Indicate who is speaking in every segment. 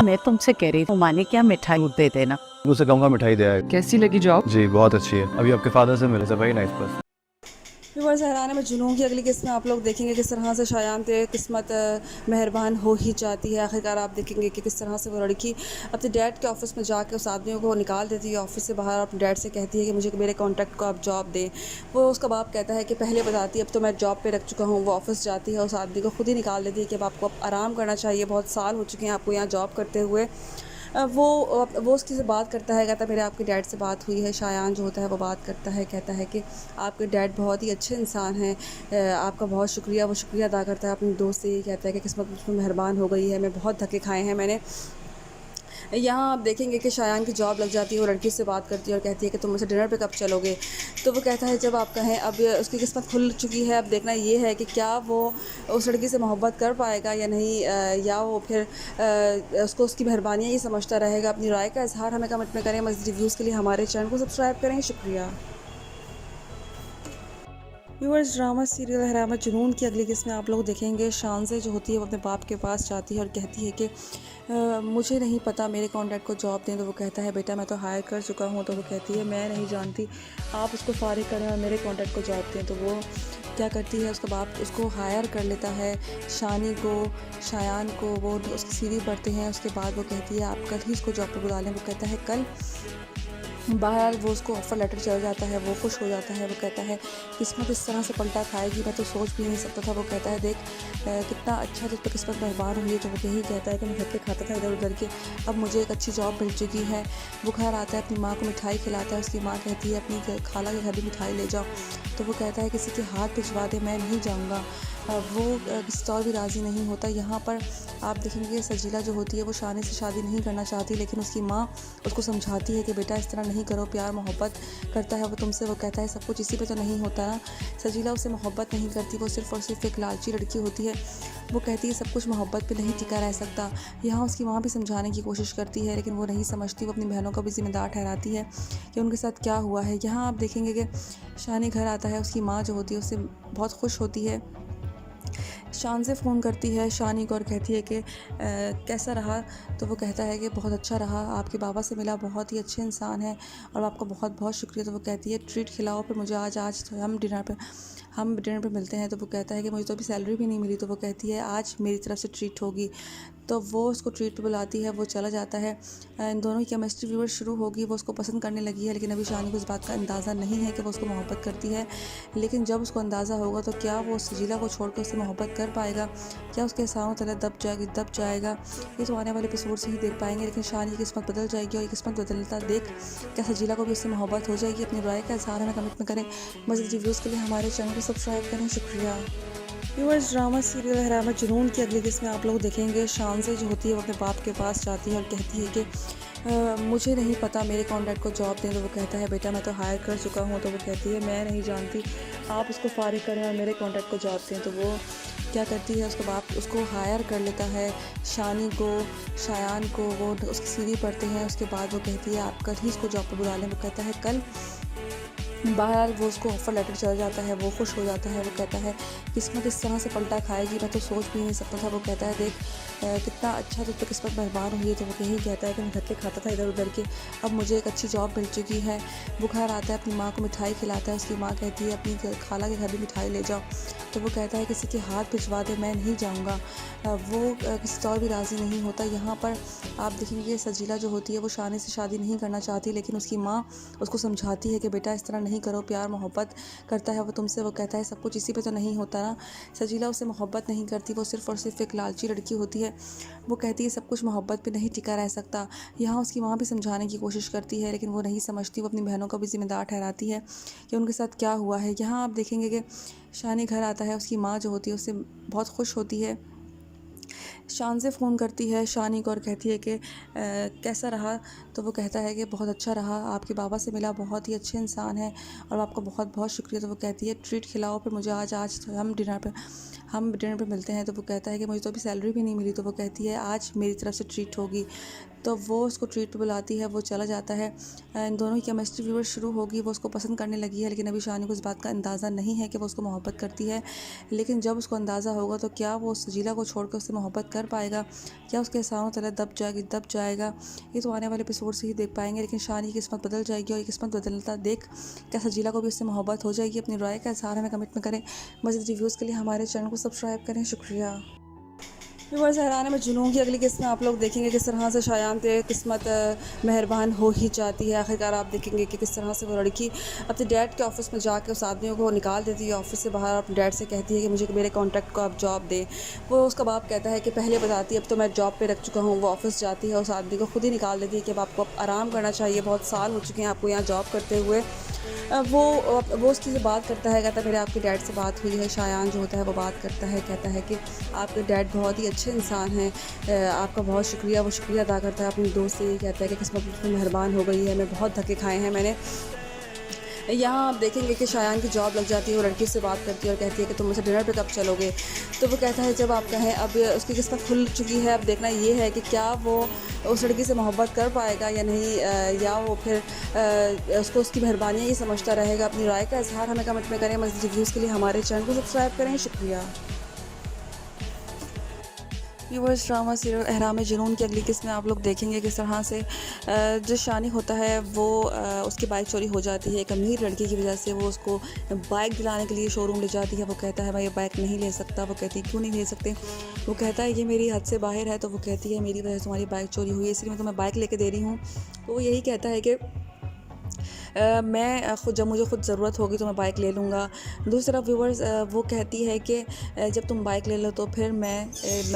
Speaker 1: मैं तुमसे कह रही हूँ मानी क्या मिठाई दे देना।
Speaker 2: मुझसे कहूँगा मिठाई दे आए।
Speaker 3: कैसी लगी जॉब?
Speaker 2: जी बहुत अच्छी है, अभी आपके फादर से मिले थे, वेरी नाइस पर्सन।
Speaker 4: व्यूअर्स, हैरान है मैं जुनून की अगली किस्त में आप लोग देखेंगे किस तरह से शायान पे किस्मत मेहरबान हो ही जाती है। आखिरकार आप देखेंगे कि किस तरह से वो लड़की अपने डैड के ऑफिस में जाकर उस आदमी को निकाल देती है ऑफिस से बाहर। अपने डैड से कहती है कि मुझे मेरे कॉन्टैक्ट को आप जॉब दें। वो उसका बाप कहता है कि पहले बताती अब तो मैं जॉब पे रख चुका हूँ। वो ऑफिस जाती है, उस आदमी को खुद ही निकाल देती है कि अब आपको अब आराम करना चाहिए, बहुत साल हो चुके हैं आपको यहाँ जॉब करते हुए। वो उसकी से बात करता है, कहता है मेरे आपके डैड से बात हुई है। शायान जो होता है वो बात करता है, कहता है कि आपके डैड बहुत ही अच्छे इंसान हैं, आपका बहुत शुक्रिया। वो शुक्रिया अदा करता है अपने दोस्त से, ये कहता है कि किस्मत मुझ पर मेहरबान हो गई है, मैं बहुत धक्के खाए हैं मैंने। यहाँ आप देखेंगे कि शायान की जॉब लग जाती है। वो लड़की से बात करती है और कहती है कि तुम मुझसे डिनर पे कब चलोगे। तो वो कहता है जब आप कहें। अब उसकी किस्मत खुल चुकी है। अब देखना ये है कि क्या वो उस लड़की से मोहब्बत कर पाएगा या नहीं, या वो फिर उसको उसकी मेहरबानियाँ ही समझता रहेगा। अपनी राय का इजहार हमें कमेंट में करें। मज़ीद रिव्यूज़ के लिए हमारे चैनल को सब्सक्राइब करें। शुक्रिया। व्यूअर्स, ड्रामा सीरियल हरामत जुनून की अगली किस्त में आप लोग देखेंगे शानज़े जो होती है वो अपने बाप के पास जाती है और कहती है कि मुझे नहीं पता मेरे कॉन्टैक्ट को जॉब दें। तो वो कहता है बेटा मैं तो हायर कर चुका हूँ। तो वो कहती है मैं नहीं जानती, आप उसको फारिग करें और मेरे कॉन्टैक्ट को जॉब दें। तो वो क्या करती है, उसका बाप उसको हायर कर लेता है, शानी को, शायान को। वो उसकी सीवी पढ़ते हैं। उसके बाद वो कहती है आप कल ही इसको जॉब पर बुला लें। वो कहता है कल। बहरहाल वो उसको ऑफ़र लेटर चल जाता है, वो खुश हो जाता है। वो कहता है किस्मत इस तरह से पलटा खाएगी, मैं तो सोच भी नहीं सकता था। वो कहता है देख कितना अच्छा तुझ पर किस्मत मेहरबान हुई है। तो वो यही कहता है कि मैं धक्के खाता था इधर उधर के, अब मुझे एक अच्छी जॉब मिल चुकी है। वो घर आता है, अपनी माँ को मिठाई खिलाता है। उसकी माँ कहती है अपनी खाला के घर भी मिठाई ले जाओ। तो वो कहता है किसी के हाथ भिजवा दे, मैं नहीं जाऊँगा। वो किसी और भी राज़ी नहीं होता। यहाँ पर आप देखेंगे सजीला जो होती है वो शानी से शादी नहीं करना चाहती, लेकिन उसकी माँ उसको समझाती है कि बेटा इस तरह नहीं करो, प्यार मोहब्बत करता है वो तुमसे। वो कहता है सब कुछ इसी पे तो नहीं होता ना। सजीला उसे मोहब्बत नहीं करती, वो सिर्फ़ और सिर्फ एक लालची लड़की होती है। वो कहती है सब कुछ मोहब्बत पे नहीं टिका रह सकता। यहाँ उसकी माँ भी समझाने की कोशिश करती है, लेकिन वो नहीं समझती। वो अपनी बहनों को भी ज़िम्मेदार ठहराती है कि उनके साथ क्या हुआ है। यहाँ आप देखेंगे कि शानी घर आता है, उसकी माँ जो होती है उससे बहुत खुश होती है। शान से फ़ोन करती है शानी को और कहती है कि कैसा रहा। तो वो कहता है कि बहुत अच्छा रहा, आपके बाबा से मिला, बहुत ही अच्छे इंसान हैं और आपका बहुत बहुत शुक्रिया। तो वो कहती है ट्रीट खिलाओ फिर मुझे आज तो हम डिनर पे मिलते हैं। तो वो कहता है कि मुझे तो अभी सैलरी भी नहीं मिली। तो वो कहती है आज मेरी तरफ से ट्रीट होगी। तो वो उसको ट्रीट पे बुलाती है, वो चला जाता है। इन दोनों की केमिस्ट्री व्यूअर शुरू होगी, वो उसको पसंद करने लगी है, लेकिन अभी शानी को इस बात का अंदाज़ा नहीं है कि वो उसको मोहब्बत करती है। लेकिन जब उसको अंदाज़ा होगा तो क्या वो सजीला को छोड़कर उससे मोहब्बत कर पाएगा, क्या उसके एहसानों तले दब जाएगा। ये तो आने वाले एपिसोड से ही देख पाएंगे। लेकिन शानी की किस्मत बदल जाएगी और ये किस्मत बदलता देख क्या सजीला को भी उससे मोहब्बत हो जाएगी। अपनी राय का इज़हार हमें कमेंट में करें। मज़ीद रिव्यूज़ के लिए हमारे चैनल को सब्सक्राइब करें। शुक्रिया। व्यूअर्स, ड्रामा सीरियल हरामत जुनून की अगली किस्त में आप लोग देखेंगे शानज़े जो होती है वो अपने बाप के पास जाती है और कहती है कि मुझे नहीं पता मेरे कॉन्टैक्ट को जॉब दें। तो वो कहता है बेटा मैं तो हायर कर चुका हूँ। तो वो कहती है मैं नहीं जानती, आप उसको फारिग करें और मेरे कॉन्टैक्ट को जॉब दें। तो वो क्या करती है, उसका बाप उसको हायर कर लेता है, शानी को, शायान को। वो उसकी सीवी पढ़ते हैं। उसके बाद वो कहती है आप कल ही इसको जॉब पर बुला लें। वो कहता है कल। बहरहाल वो उसको ऑफ़र लेटर चल जाता है, वो खुश हो जाता है। वो कहता है किस्मत इस तरह से पलटा खाएगी, मैं तो सोच भी नहीं सकता था। वो कहता है देख कितना अच्छा तुझ पर किस्मत मेहरबान हुई है। तो वो यही कहता है कि मैं धक्के खाता था इधर उधर के, अब मुझे एक अच्छी जॉब मिल चुकी है। वो घर आता है, अपनी माँ को मिठाई खिलाता है। उसकी माँ कहती है अपनी खाला के घर भी मिठाई ले जाओ। तो वो कहता है किसी के हाथ भिजवा दे, मैं नहीं जाऊँगा। वो किसी और भी राज़ी नहीं होता। यहाँ पर आप देखेंगे सजीला जो होती है वो शानी से शादी नहीं करना चाहती, लेकिन उसकी माँ उसको समझाती है कि बेटा इस तरह नहीं करो, प्यार मोहब्बत करता है वो तुमसे। वो कहता है सब कुछ इसी पे तो नहीं होता ना। सजीला उसे मोहब्बत नहीं करती, वो सिर्फ़ और सिर्फ एक लालची लड़की होती है। वो कहती है सब कुछ मोहब्बत पे नहीं टिका रह सकता। यहाँ उसकी माँ भी समझाने की कोशिश करती है, लेकिन वो नहीं समझती। वो अपनी बहनों को भी ज़िम्मेदार ठहराती है कि उनके साथ क्या हुआ है। यहाँ आप देखेंगे कि शानी घर आता है, उसकी माँ जो होती है उससे बहुत खुश होती है। शान से फ़ोन करती है शानी को और कहती है कि कैसा रहा। तो वो कहता है कि बहुत अच्छा रहा, आपके बाबा से मिला, बहुत ही अच्छे इंसान हैं और आपका बहुत बहुत शुक्रिया। तो वो कहती है ट्रीट खिलाओ फिर मुझे आज तो हम डिनर पे मिलते हैं। तो वो कहता है कि मुझे तो अभी सैलरी भी नहीं मिली। तो वो कहती है आज मेरी तरफ से ट्रीट होगी। तो वो उसको ट्रीट पे बुलाती है, वो चला जाता है। इन दोनों की केमिस्ट्री व्यूअर्स शुरू होगी, वो उसको पसंद करने लगी है, लेकिन अभी शानी को इस बात का अंदाज़ा नहीं है कि वो उसको मोहब्बत करती है। लेकिन जब उसको अंदाज़ा होगा तो क्या वो सजीला को छोड़कर उससे मोहब्बत कर पाएगा, क्या उसके एहसानों तले दब जाएगा, ये तो आने वाले एपिसोड से ही देख पाएंगे। लेकिन शानी की किस्मत बदल जाएगी और ये किस्मत बदलता देख क्या सजीला को भी उससे मोहब्बत हो जाएगी। अपनी राय का इज़हार हमें कमेंट में करें। मज़ीद रिव्यूज़ के लिए हमारे चैनल को सब्सक्राइब करें। शुक्रिया। व्यूअर्स, हैरान में जुनून की अगली किस्त में आप लोग देखेंगे किस तरह से शायान पे किस्मत मेहरबान हो ही जाती है। आखिरकार आप देखेंगे कि किस तरह से वो लड़की अपने डैड के ऑफिस में जाकर उस आदमियों को निकाल देती है ऑफिस से बाहर। अपने डैड से कहती है कि मुझे मेरे कॉन्ट्रैक्ट को आप जॉब दे। वो उसका बाप कहता है कि पहले बताती है, अब तो मैं जॉब पे रख चुका हूँ। वो ऑफिस जाती है, उस आदमी को खुद ही निकाल देती है कि अब आपको अब आराम करना चाहिए, बहुत साल हो चुके हैं आपको यहाँ जॉब करते हुए। वो उसकी से बात करता है, कहता है मेरे आपके डैड से बात हुई है। शायान जो होता है वो बात करता है, कहता है कि आपके डैड बहुत ही अच्छे इंसान हैं, आपका बहुत शुक्रिया। वो शुक्रिया अदा करता है अपने दोस्त से, ये कहता है कि किस्मत मुझ पर मेहरबान हो गई है, मैं बहुत धक्के खाए हैं मैंने। यहाँ आप देखेंगे कि शायान की जॉब लग जाती है, वो लड़की से बात करती है और कहती है कि तुम मुझसे डिनर पे कब चलोगे। तो वो कहता है जब आप कहें। अब उसकी किस्मत खुल चुकी है, अब देखना ये है कि क्या वो उस लड़की से मोहब्बत कर पाएगा या नहीं, या वो फिर उसको उसकी मेहरबानियाँ ही समझता रहेगा। अपनी राय का इज़हार हमें कमेंट में करें। मज़ीद रिव्यूज़ के लिए हमारे चैनल को सब्सक्राइब करें। शुक्रिया। व्यूअर्स, ड्रामा सीरियल अहराम जुनून की अगली किस्त में आप लोग देखेंगे किस तरह से जो शानी होता है वो उसकी बाइक चोरी हो जाती है। एक अमीर लड़की की वजह से वो उसको बाइक दिलाने के लिए शोरूम ले जाती है। वो कहता है मैं ये बाइक नहीं ले सकता। वो कहती है क्यों नहीं ले सकते। वो कहता है ये मेरी हद से बाहर है। तो वो कहती है मेरी वजह से तुम्हारी बाइक चोरी हुई है, इसलिए मैं तुम्हें बाइक लेके दे रही हूँ। तो वो यही कहता है कि मैं खुद जब मुझे खुद ज़रूरत होगी तो मैं बाइक ले लूँगा। दूसरी तरफ व्यूअर्स, वो कहती है कि जब तुम बाइक ले लो तो फिर मैं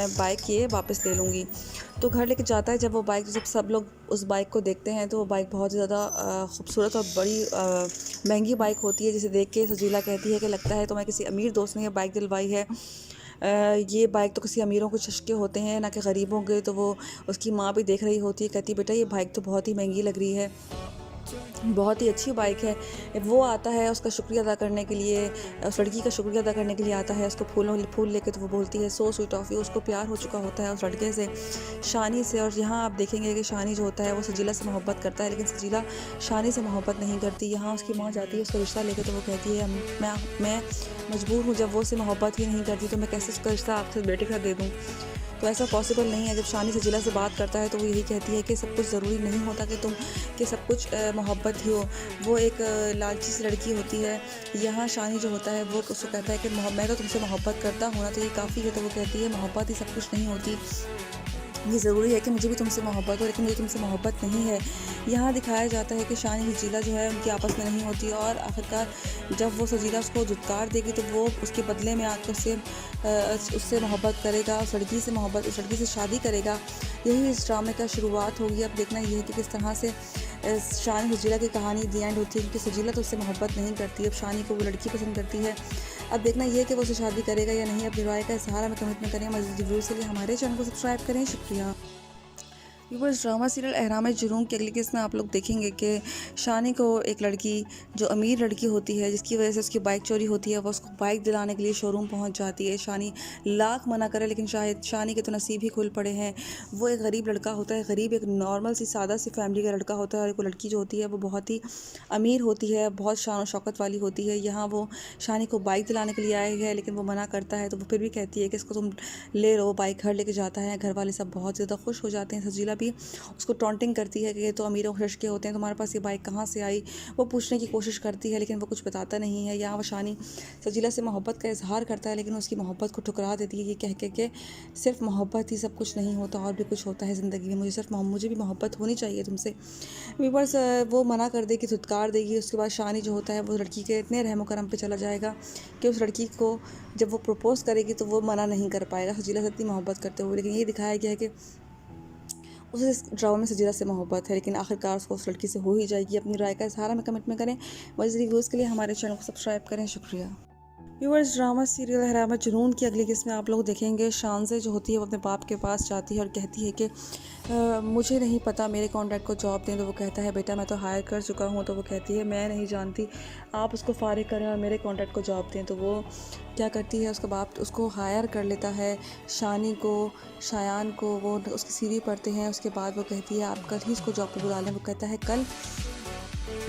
Speaker 4: बाइक ये वापस ले लूँगी। तो घर लेके जाता है। जब वो बाइक जब सब लोग उस बाइक को देखते हैं तो वो बाइक बहुत ज़्यादा खूबसूरत और बड़ी महंगी बाइक होती है, जिसे देख के सजीला कहती है कि लगता है तुम्हें किसी अमीर दोस्त ने ये बाइक दिलवाई है। ये बाइक तो किसी अमीरों के चस्के होते हैं ना कि गरीबों के। तो वो उसकी माँ भी देख रही होती है, कहती बेटा ये बाइक तो बहुत ही महंगी लग रही है, बहुत ही अच्छी बाइक है। वो आता है उसका शुक्रिया अदा करने के लिए, उस लड़की का शुक्रिया अदा करने के लिए आता है उसको फूल लेके। तो वो बोलती है सो स्वीट ऑफ यू। उसको प्यार हो चुका होता है उस लड़के से, शानी से। और यहाँ आप देखेंगे कि शानी जो होता है वो सजीला से मोहब्बत करता है, लेकिन सजीला शानी से मोहब्बत नहीं करती। यहाँ उसकी माँ जाती है उसका रिश्ता लेकर, तो वो कहती है मैं मजबूर हूँ, जब वो उससे मोहब्बत ही नहीं करती तो मैं कैसे उसका रिश्ता आपसे बेटे का दे दूँ। तो ऐसा पॉसिबल नहीं है। जब शानी सजीला से बात करता है तो वो यही कहती है कि सब कुछ ज़रूरी नहीं होता कि सब कुछ मोहब्बत ही हो। वो एक लालची सी लड़की होती है। यहाँ शानी जो होता है वो उसको कहता है कि मैं तो तुमसे मोहब्बत करता हूँ ना, तो ये काफ़ी है। तो वो कहती है मोहब्बत ही सब कुछ नहीं होती, ये ज़रूरी है कि मुझे भी तुमसे मोहब्बत हो, लेकिन मुझे तुमसे मोहब्बत नहीं है। यहाँ दिखाया जाता है कि शानी सजीला जो है उनकी आपस में नहीं होती, और आखिरकार जब वो सजीला उसको धुतकार देगी तो वो उसके बदले में आकर उससे मोहब्बत करेगा, उस लड़की से शादी करेगा। यही इस ड्रामे का शुरुआत होगी। अब देखना ये है कि किस तरह से शानी सजीला की कहानी दी एंड होती है, क्योंकि सजीला तो उससे मोहब्बत नहीं करती। अब शानी को वो लड़की पसंद करती है। अब देखना ये है कि वो उसे शादी करेगा या नहीं। अपनी राय का इज़हार हमें कमेंट में करें। मज़ीद रिव्यूज़ के लिए हमारे चैनल को सब्सक्राइब करें। शुक्रिया। व्यूअर्स, ड्रामा सीरियल अहराम जुनून की अगली किस्त में आप लोग देखेंगे कि शानी को एक लड़की जो अमीर लड़की होती है, जिसकी वजह से उसकी बाइक चोरी होती है, वो उसको बाइक दिलाने के लिए शोरूम पहुंच जाती है। शानी लाख मना करे, लेकिन शायद शानी के तो नसीब ही खुल पड़े हैं। वो एक गरीब लड़का होता है, गरीब एक नॉर्मल सी सादा सी फैमिली का लड़का होता है, और एक लड़की जो होती है वो बहुत ही अमीर होती है, बहुत शान और शौकत वाली होती है। यहाँ वो शानी को बाइक दिलाने के लिए आए है, लेकिन वो मना करता है। तो वो फिर भी कहती है कि इसको तुम ले लो। बाइक घर लेके जाता है। घर वाले सब बहुत ज़्यादा खुश हो जाते हैं। सजीला भी उसको टॉन्टिंग करती है कि ये तो अमीरों के के होते हैं, तुम्हारे पास ये बाइक कहाँ से आई। वो पूछने की कोशिश करती है, लेकिन वो कुछ बताता नहीं है। यहाँ वो शानी सजीला से मोहब्बत का इजहार करता है, लेकिन उसकी मोहब्बत को ठुकरा देती है, ये कह के सिर्फ मोहब्बत ही सब कुछ नहीं होता, और भी कुछ होता है ज़िंदगी में। मुझे भी मोहब्बत होनी चाहिए तुमसे। व्यूअर्स, वो मना कर देगी, धुतकार देगी। उसके बाद शानी जो होता है वो लड़की के इतने रहम करम पे चला जाएगा कि उस लड़की को जब वो प्रपोज़ करेगी तो वो मना नहीं कर पाएगा सजीला से इतनी मोहब्बत करते हुए। लेकिन ये दिखाया गया है कि उसे इस ड्रामा में सजीला से मोहब्बत है, लेकिन आखिरकार उसको उस लड़की से हो ही जाएगी। अपनी राय का इज़हार हमें कमेंट में करें। मज़ीद रिव्यूज़ के लिए हमारे चैनल को सब्सक्राइब करें। शुक्रिया। व्यूअर्स, ड्रामा सीरियल हरामा जुनून की अगली किस्त में आप लोग देखेंगे शानज़े जो होती है वो अपने बाप के पास जाती है और कहती है कि मुझे नहीं पता, मेरे कॉन्ट्रैक्ट को जॉब दें। तो वो कहता है बेटा मैं तो हायर कर चुका हूँ। तो वो कहती है मैं नहीं जानती, आप उसको फारिग करें और मेरे कॉन्ट्रैक्ट को जॉब दें। तो वो क्या करती है, उसका बाप उसको हायर कर लेता है, शानी को, शायान को। वो उसकी सीवी पढ़ते हैं। उसके बाद वो कहती है आप कल ही इसको जॉब पर बुला लें। वो कहता है कल।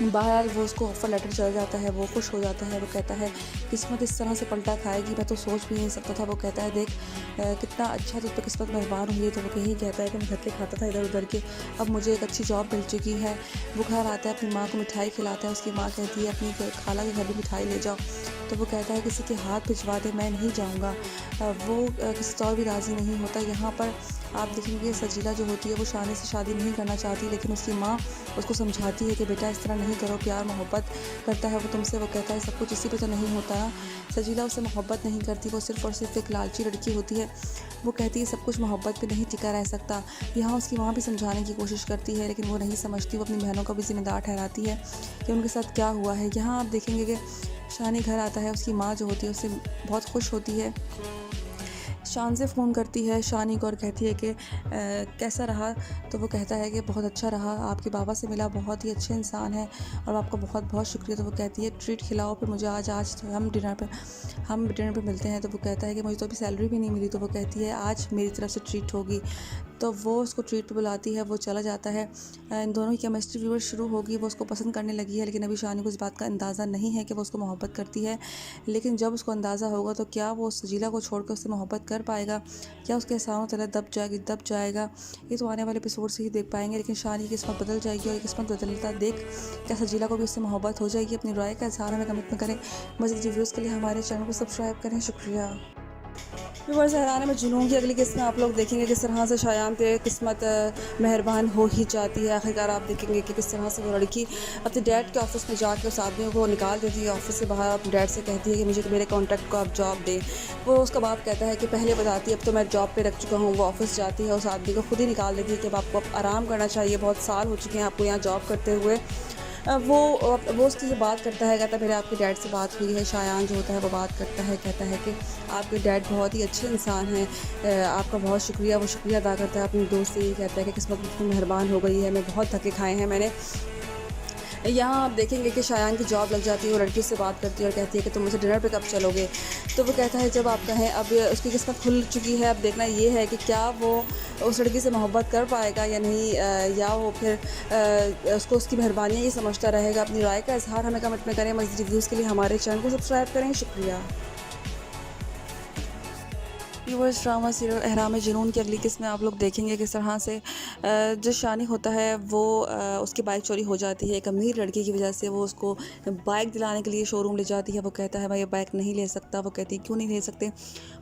Speaker 4: बहरहाल वो उसको ऑफ़र लेटर चल जाता है, वो खुश हो जाता है। वो कहता है किस्मत इस तरह से पलटा खाएगी, मैं तो सोच भी नहीं सकता था। वो कहता है देख कितना अच्छा तुझ पर किस्मत मेहरबान हुई है। तो वो यही कहता है कि मैं धक्के खाता था इधर उधर के, अब मुझे एक अच्छी जॉब मिल चुकी है। वो घर आता है, अपनी माँ को मिठाई खिलाता है। उसकी माँ कहती है अपनी खाला के घर भी मिठाई ले जाओ। तो वो कहता है किसी के हाथ भिजवा दे, मैं नहीं जाऊँगा। वो किसी और भी राज़ी नहीं होता। यहाँ पर आप देखेंगे सजीला जो होती है वो शानी से शादी नहीं करना चाहती, लेकिन उसकी माँ उसको समझाती है कि बेटा इस तरह नहीं करो, प्यार मोहब्बत करता है वो तुमसे। वो कहता है सब कुछ इसी पे तो नहीं होता ना। सजीला उससे मोहब्बत नहीं करती, वो सिर्फ़ और सिर्फ एक लालची लड़की होती है। वो कहती है सब कुछ मोहब्बत पे नहीं टिका रह सकता। यहाँ उसकी माँ भी समझाने की कोशिश करती है, लेकिन वो नहीं समझती। वो अपनी बहनों को भी ज़िम्मेदार ठहराती है कि उनके साथ क्या हुआ है। यहाँ आप देखेंगे कि शानी घर आता है, उसकी माँ जो होती है उससे बहुत खुश होती है। शान से फ़ोन करती है शानी को और कहती है कि कैसा रहा। तो वो कहता है कि बहुत अच्छा रहा, आपके बाबा से मिला, बहुत ही अच्छे इंसान हैं और आपका बहुत बहुत शुक्रिया। तो वो कहती है ट्रीट खिलाओ फिर मुझे, आज तो हम डिनर पे मिलते हैं। तो वो कहता है कि मुझे तो अभी सैलरी भी नहीं मिली। तो वो कहती है आज मेरी तरफ से ट्रीट होगी। तो वो उसको ट्रीट पे बुलाती है, वो चला जाता है। इन दोनों की केमिस्ट्री व्यूअर शुरू होगी, वो उसको पसंद करने लगी है, लेकिन अभी शानी को इस बात का अंदाज़ा नहीं है कि वो उसको मोहब्बत करती है। लेकिन जब उसको अंदाज़ा होगा तो क्या वो सजीला को छोड़कर उससे मोहब्बत कर पाएगा, क्या उसके एहसानों तले दब जाएगा। ये तो आने वाले एपिसोड से ही देख पाएंगे। लेकिन शानी की किस्मत बदल जाएगी और ये किस्मत बदलता देख क्या सजीला को भी उससे मोहब्बत हो जाएगी। अपनी राय का इज़हार हमें कमेंट में करें। मज़ीद रिव्यूज़ के लिए हमारे चैनल को सब्सक्राइब करें। शुक्रिया। व्यूअर्स, हराने में जुनून की अगली किस्त में आप लोग देखेंगे किस तरह से शायान पे किस्मत मेहरबान हो ही जाती है। आखिरकार आप देखेंगे कि किस तरह से वो लड़की अपने डैड के ऑफिस में जाकर उस आदमी को निकाल देती है ऑफिस से बाहर। अपने डैड से कहती है कि मुझे मेरे कॉन्ट्रैक्ट को आप जॉब दें। वो उसका बाप कहता है कि पहले बताती है, अब तो मैं जॉब पे रख चुका हूँ। वो ऑफिस जाती है, उस आदमी को खुद ही निकाल देती है कि अब आपको अब आराम करना चाहिए, बहुत साल हो चुके हैं आपको यहाँ जॉब करते हुए। वो उसकी से बात करता है, कहता है मेरे आपके डैड से बात हुई है। शायान जो होता है वो बात करता है, कहता है कि आपके डैड बहुत ही अच्छे इंसान हैं, आपका बहुत शुक्रिया। वो शुक्रिया अदा करता है अपनी दोस्त से, ही कहता है कि किस्मत मुझ पर मेहरबान हो गई है, मैं बहुत धक्के खाए हैं मैंने। यहाँ आप देखेंगे कि शायान की जॉब लग जाती है। वो लड़की से बात करती है और कहती है कि तुम मुझे डिनर पे कब चलोगे। तो वो कहता है जब आप कहें। अब उसकी किस्मत खुल चुकी है। अब देखना ये है कि क्या वो उस लड़की से मोहब्बत कर पाएगा या नहीं, या वो फिर उसको उसकी मेहरबानियाँ ही समझता रहेगा। अपनी राय का इज़हार हमें कमेंट में करें। मज़ीद रिव्यूज़ के लिए हमारे चैनल को सब्सक्राइब करें। शुक्रिया। व्यूअर्स, ड्रामा सीरियल अहराम जुनून की अगली किस्त में आप लोग देखेंगे किस तरह से जो शानी होता है वो उसकी बाइक चोरी हो जाती है। एक अमीर लड़की की वजह से वो उसको बाइक दिलाने के लिए शोरूम ले जाती है। वो कहता है मैं ये बाइक नहीं ले सकता। वो कहती है क्यों नहीं ले सकते।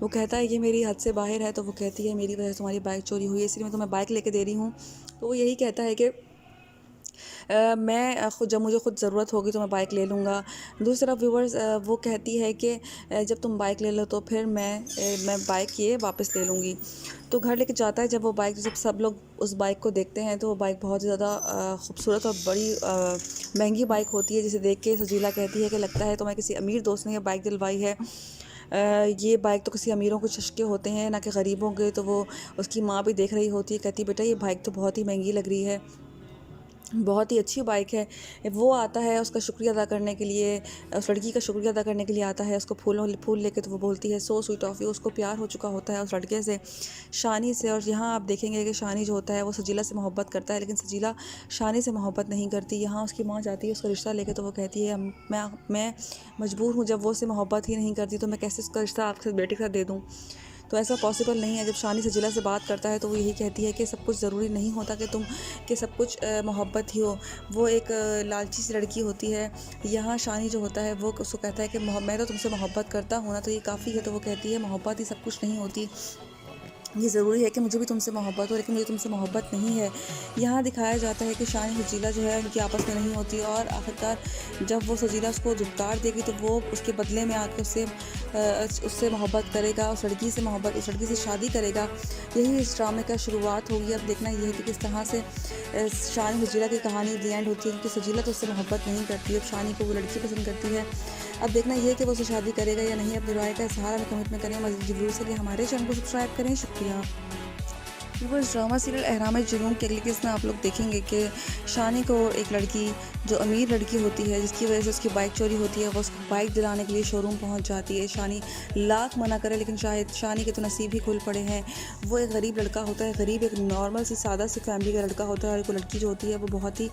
Speaker 4: वो कहता है ये मेरी हद से बाहर है। तो वो कहती है मेरी वजह से तुम्हारी बाइक चोरी हुई है, इसलिए मैं तुम्हें बाइक लेके दे रही हूँ। तो वो यही कहता है कि मैं खुद जब मुझे खुद ज़रूरत होगी तो मैं बाइक ले लूँगा। दूसरी तरफ व्यूअर्स, वो कहती है कि जब तुम बाइक ले लो तो फिर मैं बाइक ये वापस ले लूँगी। तो घर लेके जाता है। जब वो बाइक, जब सब लोग उस बाइक को देखते हैं तो वो बाइक बहुत ज़्यादा खूबसूरत और बड़ी महंगी बाइक होती है, जिसे देख के सजीला कहती है कि लगता है तुम्हें किसी अमीर दोस्त ने ये बाइक दिलवाई है। ये बाइक तो किसी अमीरों के चस्के होते हैं ना कि गरीबों के। तो वो उसकी माँ भी देख रही होती है, कहती बेटा ये बाइक तो बहुत ही महंगी लग रही है, बहुत ही अच्छी बाइक है। वो आता है उसका शुक्रिया अदा करने के लिए, उस लड़की का शुक्रिया अदा करने के लिए आता है उसको फूल लेके। तो वो बोलती है सो स्वीट ऑफ यू। उसको प्यार हो चुका होता है उस लड़के से, शानी से। और यहाँ आप देखेंगे कि शानी जो होता है वो सजीला से मोहब्बत करता है, लेकिन सजीला शानी से मोहब्बत नहीं करती। यहाँ उसकी माँ जाती है उसका रिश्ता लेके। तो वो कहती है मैं मजबूर हूँ, जब वो उससे मोहब्बत ही नहीं करती तो मैं कैसे उसका रिश्ता आपके बेटे के साथ दे दूँ। तो ऐसा पॉसिबल नहीं है। जब शानी सजीला से बात करता है तो वो यही कहती है कि सब कुछ ज़रूरी नहीं होता कि सब कुछ मोहब्बत ही हो। वो एक लालची सी लड़की होती है। यहाँ शानी जो होता है वो उसको कहता है कि मैं तो तुमसे मोहब्बत करता हूँ ना, तो ये काफ़ी है। तो वो कहती है मोहब्बत ही सब कुछ नहीं होती। ये ज़रूरी है कि मुझे भी तुमसे मोहब्बत हो, लेकिन मुझे तुमसे मोहब्बत नहीं है। यहाँ दिखाया जाता है कि शान सजीला जो है उनकी आपस में नहीं होती, और आखिरकार जब वो सजीला उसको धुतकार देगी तो वो उसके बदले में आकर उससे मोहब्बत करेगा, उस लड़की से शादी करेगा। यही इस ड्रामे का शुरुआत होगी। अब देखना ये है कि किस तरह से शान सजीला की कहानी दी एंड होती है, क्योंकि सजीला तो उससे मोहब्बत नहीं करती। अब शानी को वो लड़की पसंद करती है। अब देखना ये है कि वो उससे शादी करेगा या नहीं। अपनी राय का इज़हार हमें कमेंट में करें। मज़ीद वीडियोज़ के लिए हमारे चैनल को सब्सक्राइब करें। शुक्रिया। व्यूअर्स, ड्रामा सीरियल अहराम जुनून के अगले केस में आप लोग देखेंगे कि शानी को एक लड़की जो अमीर लड़की होती है, जिसकी वजह से उसकी बाइक चोरी होती है, वो उसको बाइक दिलाने के लिए शोरूम पहुंच जाती है। शानी लाख मना करे, लेकिन शायद शानी के तो नसीब ही खुल पड़े हैं। वो एक गरीब लड़का होता है, गरीब एक नॉर्मल सी सादा सी फैमिली का लड़का होता है, और एक लड़की जो होती है वो बहुत ही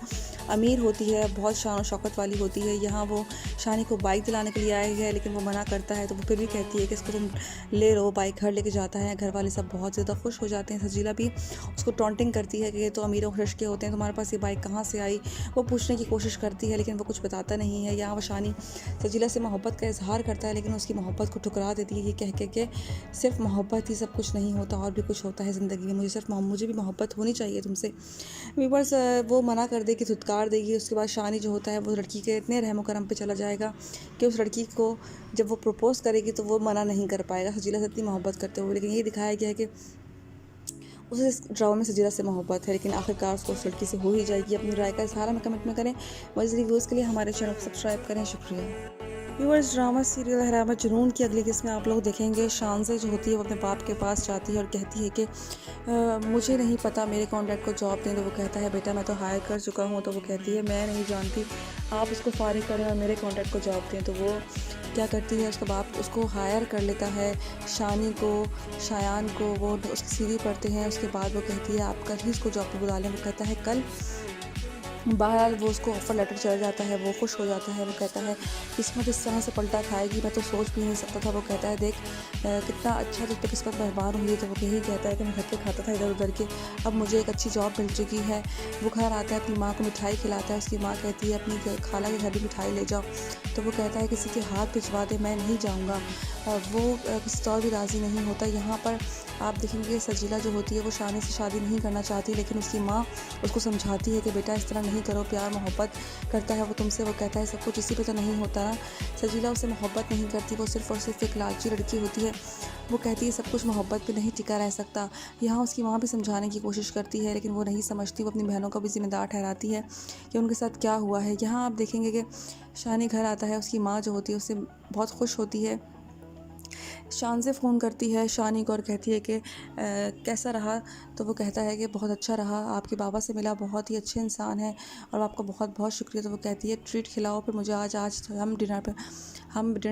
Speaker 4: अमीर होती है, बहुत शान शौकत वाली होती है। यहाँ वो शानी को बाइक दिलाने के लिए आई है, लेकिन वो मना करता है। तो वो फिर भी कहती है कि इसको तुम ले लो, बाइक घर लेके जाता है। घर वाले सब बहुत ज़्यादा खुश हो जाते हैं। सजीला भी उसको टॉन्टिंग करती है कि ये तो अमीरों खर्च के होते हैं, तुम्हारे पास ये बाइक कहाँ से आई। वो पूछने की कोशिश करती है, लेकिन वो कुछ बताता नहीं है। यहाँ वो शानी सजीला से मोहब्बत का इजहार करता है, लेकिन उसकी मोहब्बत को ठुकरा देती है। ये कह के सिर्फ मोहब्बत ही सब कुछ नहीं होता, और भी कुछ होता है ज़िंदगी में। मुझे भी मोहब्बत होनी चाहिए तुमसे। व्यूअर्स, वो मना कर देगी, धुतकार देगी। उसके बाद शानी जो होता है वो लड़की के इतने रहम करम पे चला जाएगा कि उस लड़की को जब वो प्रपोज़ करेगी तो वो मना नहीं कर पाएगा, सजीला से इतनी मोहब्बत करते हुए। लेकिन ये दिखाया गया है कि उसे इस ड्रामा में सजीला से मोहब्बत है, लेकिन आखिरकार उसको उस लड़की से हो ही जाएगी। अपनी राय का इज़हार हमें कमेंट में करें। मज़ीद रिव्यूज़ के लिए हमारे चैनल को सब्सक्राइब करें। शुक्रिया। व्यूअर्स, ड्रामा सीरियल अहराम जुनून की अगली किस्त में आप लोग देखेंगे शानज़े जो होती है वो अपने बाप के पास जाती है और कहती है कि मुझे नहीं पता, मेरे कॉन्ट्रैक्ट को जॉब दें। तो वो कहता है बेटा मैं तो हायर कर चुका हूँ। तो वो कहती है मैं नहीं जानती, आप उसको फारिग करें और मेरे कॉन्ट्रैक्ट को जॉब दें। तो वो क्या करती है, उसका बाप उसको हायर कर लेता है, शानी को, शायान को। वो उसकी सीढ़ी पढ़ते हैं। उसके बाद वो कहती है आप कल ही उसको जॉब पर बुला लें। वो कहता है कल। बहरहाल वो उसको ऑफ़र लेटर चल जाता है, वो खुश हो जाता है। वो कहता है किस्मत इस तरह से पलटा खाएगी, मैं तो सोच भी नहीं सकता था। वो कहता है देख कितना अच्छा तुझ पे किस्मत मेहरबान हुई है। तो वो यही कहता है कि मैं धक्के खाता था इधर उधर के, अब मुझे एक अच्छी जॉब मिल चुकी है। वो घर आता है, अपनी माँ को मिठाई खिलाता है। उसकी माँ कहती है अपनी खाला के घर भी मिठाई ले जाओ। तो वो कहता है किसी के हाथ भिजवा दे, मैं नहीं जाऊँगा। वो किसी और भी राज़ी नहीं होता। यहाँ पर आप देखेंगे सजीला जो होती है वो शानी से शादी नहीं करना चाहती, लेकिन उसकी माँ उसको समझाती है कि बेटा इस तरह नहीं करो, प्यार मोहब्बत करता है वो तुमसे। वो कहता है सब कुछ इसी पे तो नहीं होता ना। सजीला उससे मोहब्बत नहीं करती, वो सिर्फ़ और सिर्फ एक लालची लड़की होती है। वो कहती है सब कुछ मोहब्बत पे नहीं टिका रह सकता। यहाँ उसकी माँ भी समझाने की कोशिश करती है, लेकिन वो नहीं समझती। वो अपनी बहनों का भी ज़िम्मेदार ठहराती है कि उनके साथ क्या हुआ है। यहाँ आप देखेंगे कि शानी घर आता है, उसकी माँ जो होती है उससे बहुत खुश होती है। शान से फ़ोन करती है शानी को और कहती है कि कैसा रहा। तो वो कहता है कि बहुत अच्छा रहा, आपके बाबा से मिला, बहुत ही अच्छे इंसान हैं और आपका बहुत बहुत शुक्रिया। तो वो कहती है ट्रीट खिलाओ फिर मुझे, आज हम डिनर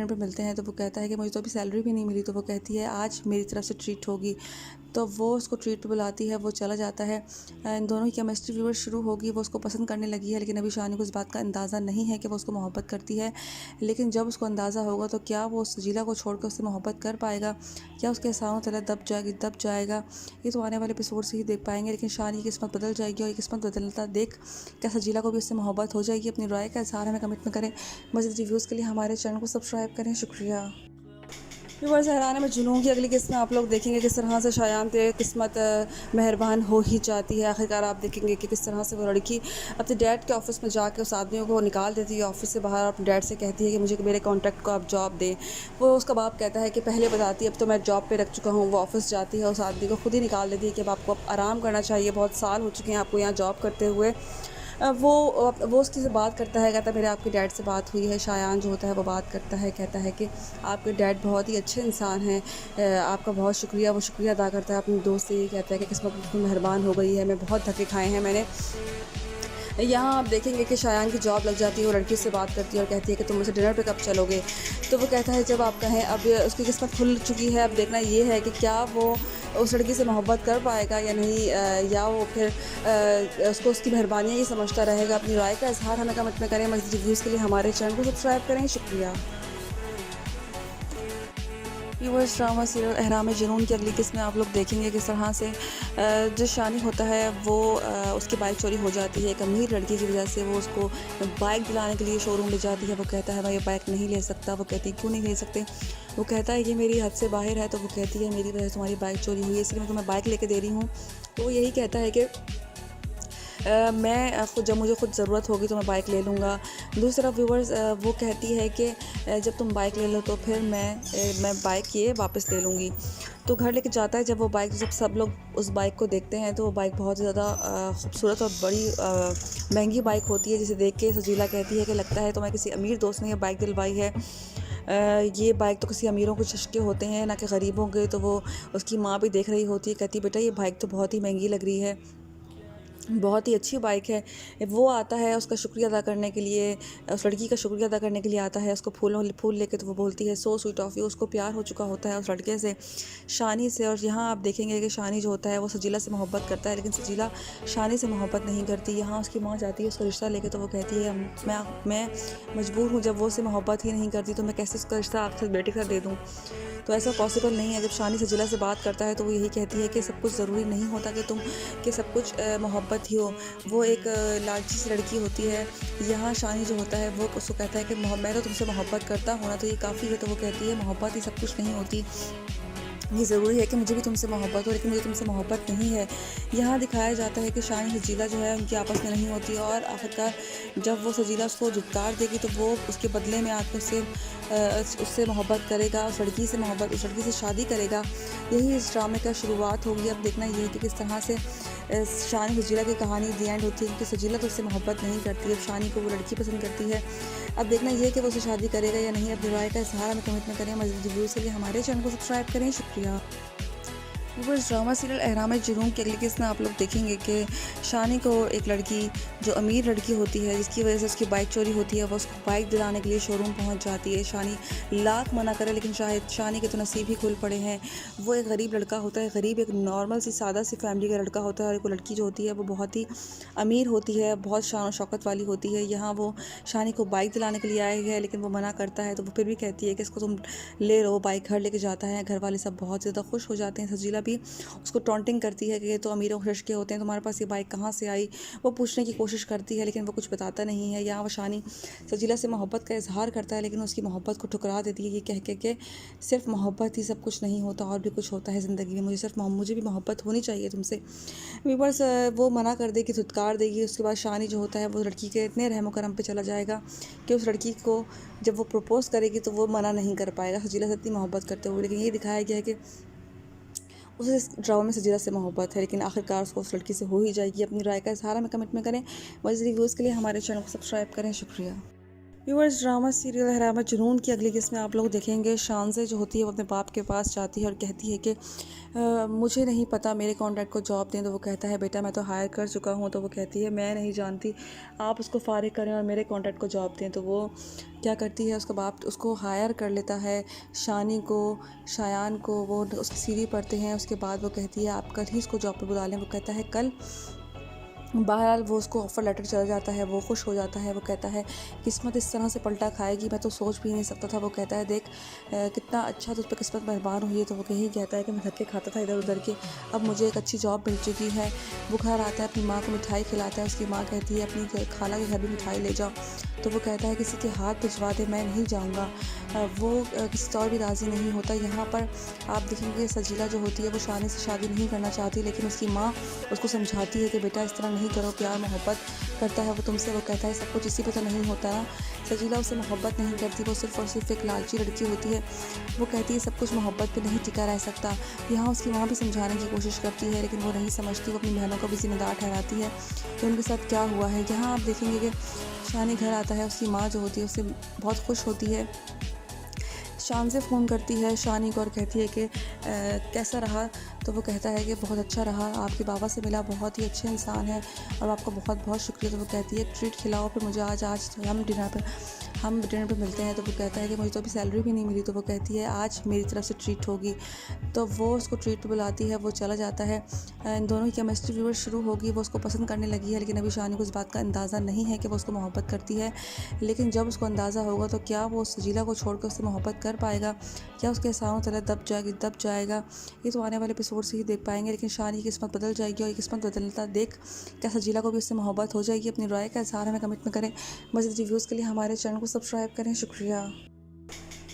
Speaker 4: पे मिलते हैं। तो वो कहता है कि मुझे तो अभी सैलरी भी नहीं मिली। तो वो कहती है आज मेरी तरफ से ट्रीट होगी। तो वो उसको ट्रीट पे बुलाती है, वो चला जाता है। इन दोनों की केमिस्ट्री व्यूअर शुरू होगी, वो उसको पसंद करने लगी है, लेकिन अभी शानी को इस बात का अंदाज़ा नहीं है कि वो उसको मोहब्बत करती है। लेकिन जब उसको अंदाज़ा होगा तो क्या वो सजीला को छोड़कर उससे मोहब्बत कर पाएगा, क्या उसके एहसानों तले दब जाएगा। ये तो आने वाले एपिसोड से ही देख पाएंगे। लेकिन शानी की किस्मत बदल जाएगी, और ये किस्मत बदलता देख क्या सजीला को भी उससे मोहब्बत हो जाएगी। अपनी राय का इज़हार हमें कमेंट में करें। मज़ीद रिव्यूज़ के लिए हमारे चैनल को सब्सक्राइब करें। शुक्रिया। व्यूअर्स, अहराम जुनून की अगली किस्त में आप लोग देखेंगे किस तरह से शायान पे किस्मत मेहरबान हो ही जाती है। आखिरकार आप देखेंगे कि किस तरह से वो लड़की अपने डैड के ऑफ़िस में जाके उस आदमियों को निकाल देती है ऑफ़िस से बाहर, और अपने डैड से कहती है कि मुझे मेरे कॉन्ट्रैक्ट को आप जॉब दें। वो उसका बाप कहता है कि पहले बताती है, अब तो मैं जॉब पे रख चुका हूँ। वो ऑफ़िस जाती है, उस आदमी को खुद ही निकाल देती है कि अब आपको अब आराम करना चाहिए, बहुत साल हो चुके हैं आपको यहाँ जॉब करते हुए। वो उसकी से बात करता है, कहता है मेरे आपके डैड से बात हुई है। शायान जो होता है वो बात करता है, कहता है कि आपके डैड बहुत ही अच्छे इंसान हैं, आपका बहुत शुक्रिया। वो शुक्रिया अदा करता है अपने दोस्त से, ये कहता है कि किस्मत बिल्कुल मेहरबान हो गई है, मैं बहुत धक्के खाए हैं मैंने। यहाँ आप देखेंगे कि शायान की जॉब लग जाती है, वो लड़की से बात करती है और कहती है कि तुम मुझे डिनर पे कब चलोगे। तो वो कहता है जब आप कहें। अब उसकी किस्मत खुल चुकी है। अब देखना ये है कि क्या वो उस लड़की से मोहब्बत कर पाएगा या नहीं, या वो फिर उसको उसकी मेहरबानियाँ ही समझता रहेगा। अपनी राय का इज़हार हमें कमेंट में करें। मज़ीद रिव्यूज़ के लिए हमारे चैनल को सब्सक्राइब करें। शुक्रिया। व्यूअर्स ड्रामा सीरियल अहराम जुनून की अगली किस्त में आप लोग देखेंगे किस तरह से जो शानी होता है वो उसकी बाइक चोरी हो जाती है। एक अमीर लड़की की वजह से वो उसको बाइक दिलाने के लिए शोरूम ले जाती है। वो कहता है मैं ये बाइक नहीं ले सकता। वो कहती है क्यों नहीं ले सकते। वो कहता है ये मेरी हद से बाहर है। तो वो कहती है मेरी वजह से तुम्हारी बाइक चोरी हुई है इसलिए मैं तुम्हें बाइक लेके दे रही हूँ। तो वो यही कहता है कि मैं खुद जब मुझे खुद ज़रूरत होगी तो मैं बाइक ले लूँगा। दूसरा व्यूवर्स वो कहती है कि जब तुम बाइक ले लो तो फिर मैं बाइक ये वापस ले लूँगी। तो घर लेके जाता है। जब वो बाइक जब सब लोग उस बाइक को देखते हैं तो वो बाइक बहुत ज़्यादा खूबसूरत और बड़ी महंगी बाइक होती है, जिसे देख के सजीला कहती है कि लगता है तो मैं किसी अमीर दोस्त ने ये बाइक दिलवाई है। ये बाइक तो किसी अमीरों के चस्के होते हैं ना कि गरीबों के। तो वो उसकी माँ भी देख रही होती है, कहती बेटा ये बाइक तो बहुत ही महंगी लग रही है, बहुत ही अच्छी बाइक है। वो आता है उसका शुक्रिया अदा करने के लिए, उस लड़की का शुक्रिया अदा करने के लिए आता है उसको फूल लेके। तो वो बोलती है सो स्वीट ऑफ यू। उसको प्यार हो चुका होता है उस लड़के से, शानी से। और यहाँ आप देखेंगे कि शानी जो होता है वो सजीला से मोहब्बत करता है, लेकिन सजीला शानी से मोहब्बत नहीं करती। यहाँ उसकी माँ जाती है उसका रिश्ता लेके। तो वो कहती है मैं मजबूर हूँ, जब वो उससे मोहब्बत ही नहीं करती तो मैं कैसे उसका रिश्ता आपसे बेटे के साथ दे दूँ। तो ऐसा पॉसिबल नहीं है। जब शानी सजीला से बात करता है तो वो यही कहती है कि सब कुछ ज़रूरी नहीं होता कि सब कुछ मोहब्बत ही हो। वो एक लालची सी लड़की होती है। यहाँ शानी जो होता है वो उसको कहता है कि मैं तो तुमसे मोहब्बत करता हूँ ना, तो ये काफ़ी है। तो वो कहती है मोहब्बत ही सब कुछ नहीं होती, ये ज़रूरी है कि मुझे भी तुमसे मोहब्बत हो, लेकिन मुझे तुमसे मोहब्बत नहीं है। यहाँ दिखाया जाता है कि शानी सजीला जो है उनकी आपस में नहीं होती। और आखिरकार जब वो सजीला उसको धुतकार देगी तो वो उसके बदले में आकर उससे मोहब्बत करेगा, उस लड़की से शादी करेगा। यही इस ड्रामे का शुरुआत होगी। अब देखना ये है कि किस तरह से शानी सजीला की कहानी दी एंड होती है, क्योंकि सजीला तो उससे मोहब्बत नहीं करती। अब शानी को वो लड़की पसंद करती है। अब देखना ये है कि वो उससे शादी करेगा या नहीं। अपनी राय का इज़हार हमें कमेंट में करें। मज़ीद रिव्यूज़ के लिए हमारे चैनल को सब्सक्राइब करें। शुक्रिया। व्यूअर्स ड्रामा सीरियल अहराम जुनून की अगली किस्त में आप लोग देखेंगे कि शानी को एक लड़की जो अमीर लड़की होती है, जिसकी वजह से उसकी बाइक चोरी होती है, वो उसको बाइक दिलाने के लिए शोरूम पहुंच जाती है। शानी लाख मना करे, लेकिन शायद शानी के तो नसीब ही खुल पड़े हैं। वो एक गरीब लड़का होता है, गरीब एक नॉर्मल सी सादा सी फैमिली का लड़का होता है। और एक लड़की जो होती है वो बहुत ही अमीर होती है, बहुत शान और शौकत वाली होती है। यहाँ वो शानी को बाइक दिलाने के लिए आए हैं, लेकिन वो मना करता है। तो वो फिर भी कहती है कि इसको तुम ले लो। बाइक घर लेके जाता है। घर वाले सब बहुत ज़्यादा खुश हो जाते हैं। सजीला भी उसको टॉन्टिंग करती है कि ये तो अमीरों के के होते हैं, तुम्हारे पास ये बाइक कहाँ से आई। वो पूछने की कोशिश करती है, लेकिन वो कुछ बताता नहीं है। यहाँ वो शानी सजीला से मोहब्बत का इजहार करता है, लेकिन उसकी मोहब्बत को ठुकरा देती है। ये कह के सिर्फ मोहब्बत ही सब कुछ नहीं होता, और भी कुछ होता है ज़िंदगी में। मुझे भी मोहब्बत होनी चाहिए तुमसे। व्यूअर्स वो मना कर देगी, धुतकार देगी। उसके बाद शानी जो होता है वो लड़की के इतने रहम करम पे चला जाएगा कि उस लड़की को जब वो प्रपोज़ करेगी तो वो मना नहीं कर पाएगा सजीला से इतनी मोहब्बत करते हुए। लेकिन ये दिखाया गया है कि उसे इस ड्रामा में सजीला से मोहब्बत है, लेकिन आखिरकार उसको उस लड़की से हो ही जाएगी। अपनी राय का इज़हार हमें कमेंट में करें। मज़ीद रिव्यूज़ के लिए हमारे चैनल को सब्सक्राइब करें। शुक्रिया। व्यूअर्स ड्रामा सीरियल अहराम जुनून की अगली किस्त में आप लोग देखेंगे शानज़े जो होती है वो अपने बाप के पास जाती है और कहती है कि मुझे नहीं पता, मेरे कॉन्ट्रैक्ट को जॉब दें। तो वो कहता है बेटा मैं तो हायर कर चुका हूँ। तो वो कहती है मैं नहीं जानती, आप उसको फारिग करें और मेरे कॉन्ट्रैक्ट को जॉब दें। तो वो क्या करती है, उसका बाप उसको हायर कर लेता है, शानी को, शायान को। वो उसकी सीढ़ी पढ़ते हैं। उसके बाद वो कहती है आप कल ही इसको जॉब पर बुला लें। वो कहता है कल। बहरहाल वो उसको ऑफ़र लेटर चला जाता है। वो खुश हो जाता है। वो कहता है किस्मत इस तरह से पलटा खाएगी, मैं तो सोच भी नहीं सकता था। वो कहता है देख कितना अच्छा तुझ पर किस्मत मेहरबान हुई है। तो वो यही कहता है कि मैं धक्के खाता था इधर उधर के, अब मुझे एक अच्छी जॉब मिल चुकी है। वो घर आता है, अपनी माँ को मिठाई खिलाता है। उसकी माँ कहती है अपनी खाला के घर भी मिठाई ले जाओ। तो वो कहता है किसी के हाथ भिजवा दे, मैं नहीं जाऊँगा। वो किसी और भी राज़ी नहीं होता। यहाँ पर आप देखेंगे सजीला जो होती है वो शानी से शादी नहीं करना चाहती, लेकिन उसकी माँ उसको समझाती है कि बेटा इस तरह नहीं करो, प्यार मोहब्बत करता है वो तुमसे। वो कहता है सब कुछ इसी पे तो नहीं होता ना। सजीला उससे मोहब्बत नहीं करती, वो सिर्फ और सिर्फ एक लालची लड़की होती है। वो कहती है सब कुछ मोहब्बत पे नहीं टिका रह सकता। यहाँ उसकी माँ भी समझाने की कोशिश करती है, लेकिन वो नहीं समझती। वो अपनी बहनों को भी जिम्मेदार ठहराती है कि उनके साथ क्या हुआ है। यहाँ आप देखेंगे कि शानी घर आता है, उसकी माँ जो होती है उससे बहुत खुश होती है। शान से फ़ोन करती है शानी को और कहती है कि कैसा रहा। तो वो कहता है कि बहुत अच्छा रहा, आपके बाबा से मिला, बहुत ही अच्छे इंसान है और आपका बहुत बहुत शुक्रिया। तो वो कहती है ट्रीट खिलाओ फिर मुझे, आज आज हम डिनर पे मिलते हैं। तो वो कहता है कि मुझे तो अभी सैलरी भी नहीं मिली। तो वो कहती है आज मेरी तरफ से ट्रीट होगी। तो वो उसको ट्रीट पे बुलाती है, वो चला जाता है। इन दोनों की केमिस्ट्री व्यूअर शुरू होगी, वो उसको पसंद करने लगी है, लेकिन अभी शानी को इस बात का अंदाज़ा नहीं है कि वो उसको मोहब्बत करती है। लेकिन जब उसको अंदाज़ा होगा तो क्या वो सजीला को छोड़कर उससे मोहब्बत कर पाएगा, क्या उसके एहसानों तले दब जाएगा, ये तो आने वाले एपिसोड से ही देख पाएंगे। लेकिन शानी की किस्मत बदल जाएगी और ये किस्मत बदलता देख क्या सजीला को भी उससे मोहब्बत हो जाएगी। अपनी राय का इज़हार हमें कमेंट में करें। मज़ीद रिव्यूज़ के लिए हमारे चैनल को सब्सक्राइब करें। शुक्रिया।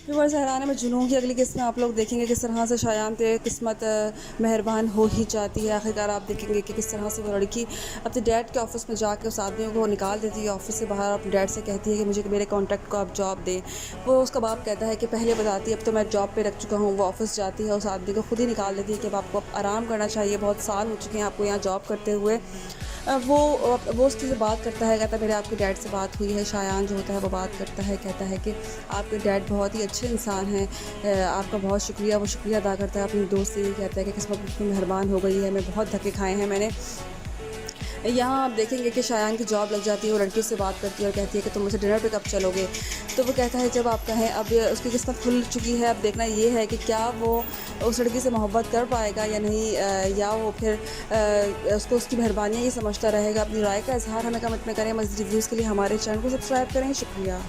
Speaker 4: व्यूअर्स, हैरान में जुनून की अगली किस्त में आप लोग देखेंगे किस तरह से शायान पे किस्मत मेहरबान हो ही जाती है। आखिरकार आप देखेंगे कि किस तरह से वो लड़की अपने डैड के ऑफिस में जाके उस आदमी को निकाल देती है ऑफिस से बाहर। अपने डैड से कहती है कि मुझे मेरे कॉन्ट्रैक्ट को आप जॉब दें। वो उसका बाप कहता है कि पहले बताती है, अब तो मैं जॉब पे रख चुका हूँ। वो ऑफिस जाती है, उस आदमी को खुद ही निकाल देती है कि अब आपको अब आराम करना चाहिए, बहुत साल हो चुके हैं आपको यहाँ जॉब करते हुए। वो उसकी से बात करता है, कहता है मेरे आपके डैड से बात हुई है। शायान जो होता है वो बात करता है, कहता है कि आपके डैड बहुत ही अच्छे इंसान हैं, आपका बहुत शुक्रिया। वो शुक्रिया अदा करता है अपने दोस्त से, कहता है कि किस्मत इतनी मेहरबान हो गई है, मैं बहुत धक्के खाए हैं मैंने। यहाँ आप देखेंगे कि शायान की जॉब लग जाती है। वो लड़की उससे बात करती है और कहती है कि तुम मुझे डिनर पे कब चलोगे। तो वो कहता है जब आप कहें। अब उसकी किस्मत खुल चुकी है। अब देखना ये है कि क्या वो उस लड़की से मोहब्बत कर पाएगा या नहीं, या वो फिर उसको उसकी मेहरबानियाँ ही समझता रहेगा। अपनी राय का इजहार हमें कमेंट में करें। मज़ीद रिव्यूज़ के लिए हमारे चैनल को सब्सक्राइब करें। शुक्रिया।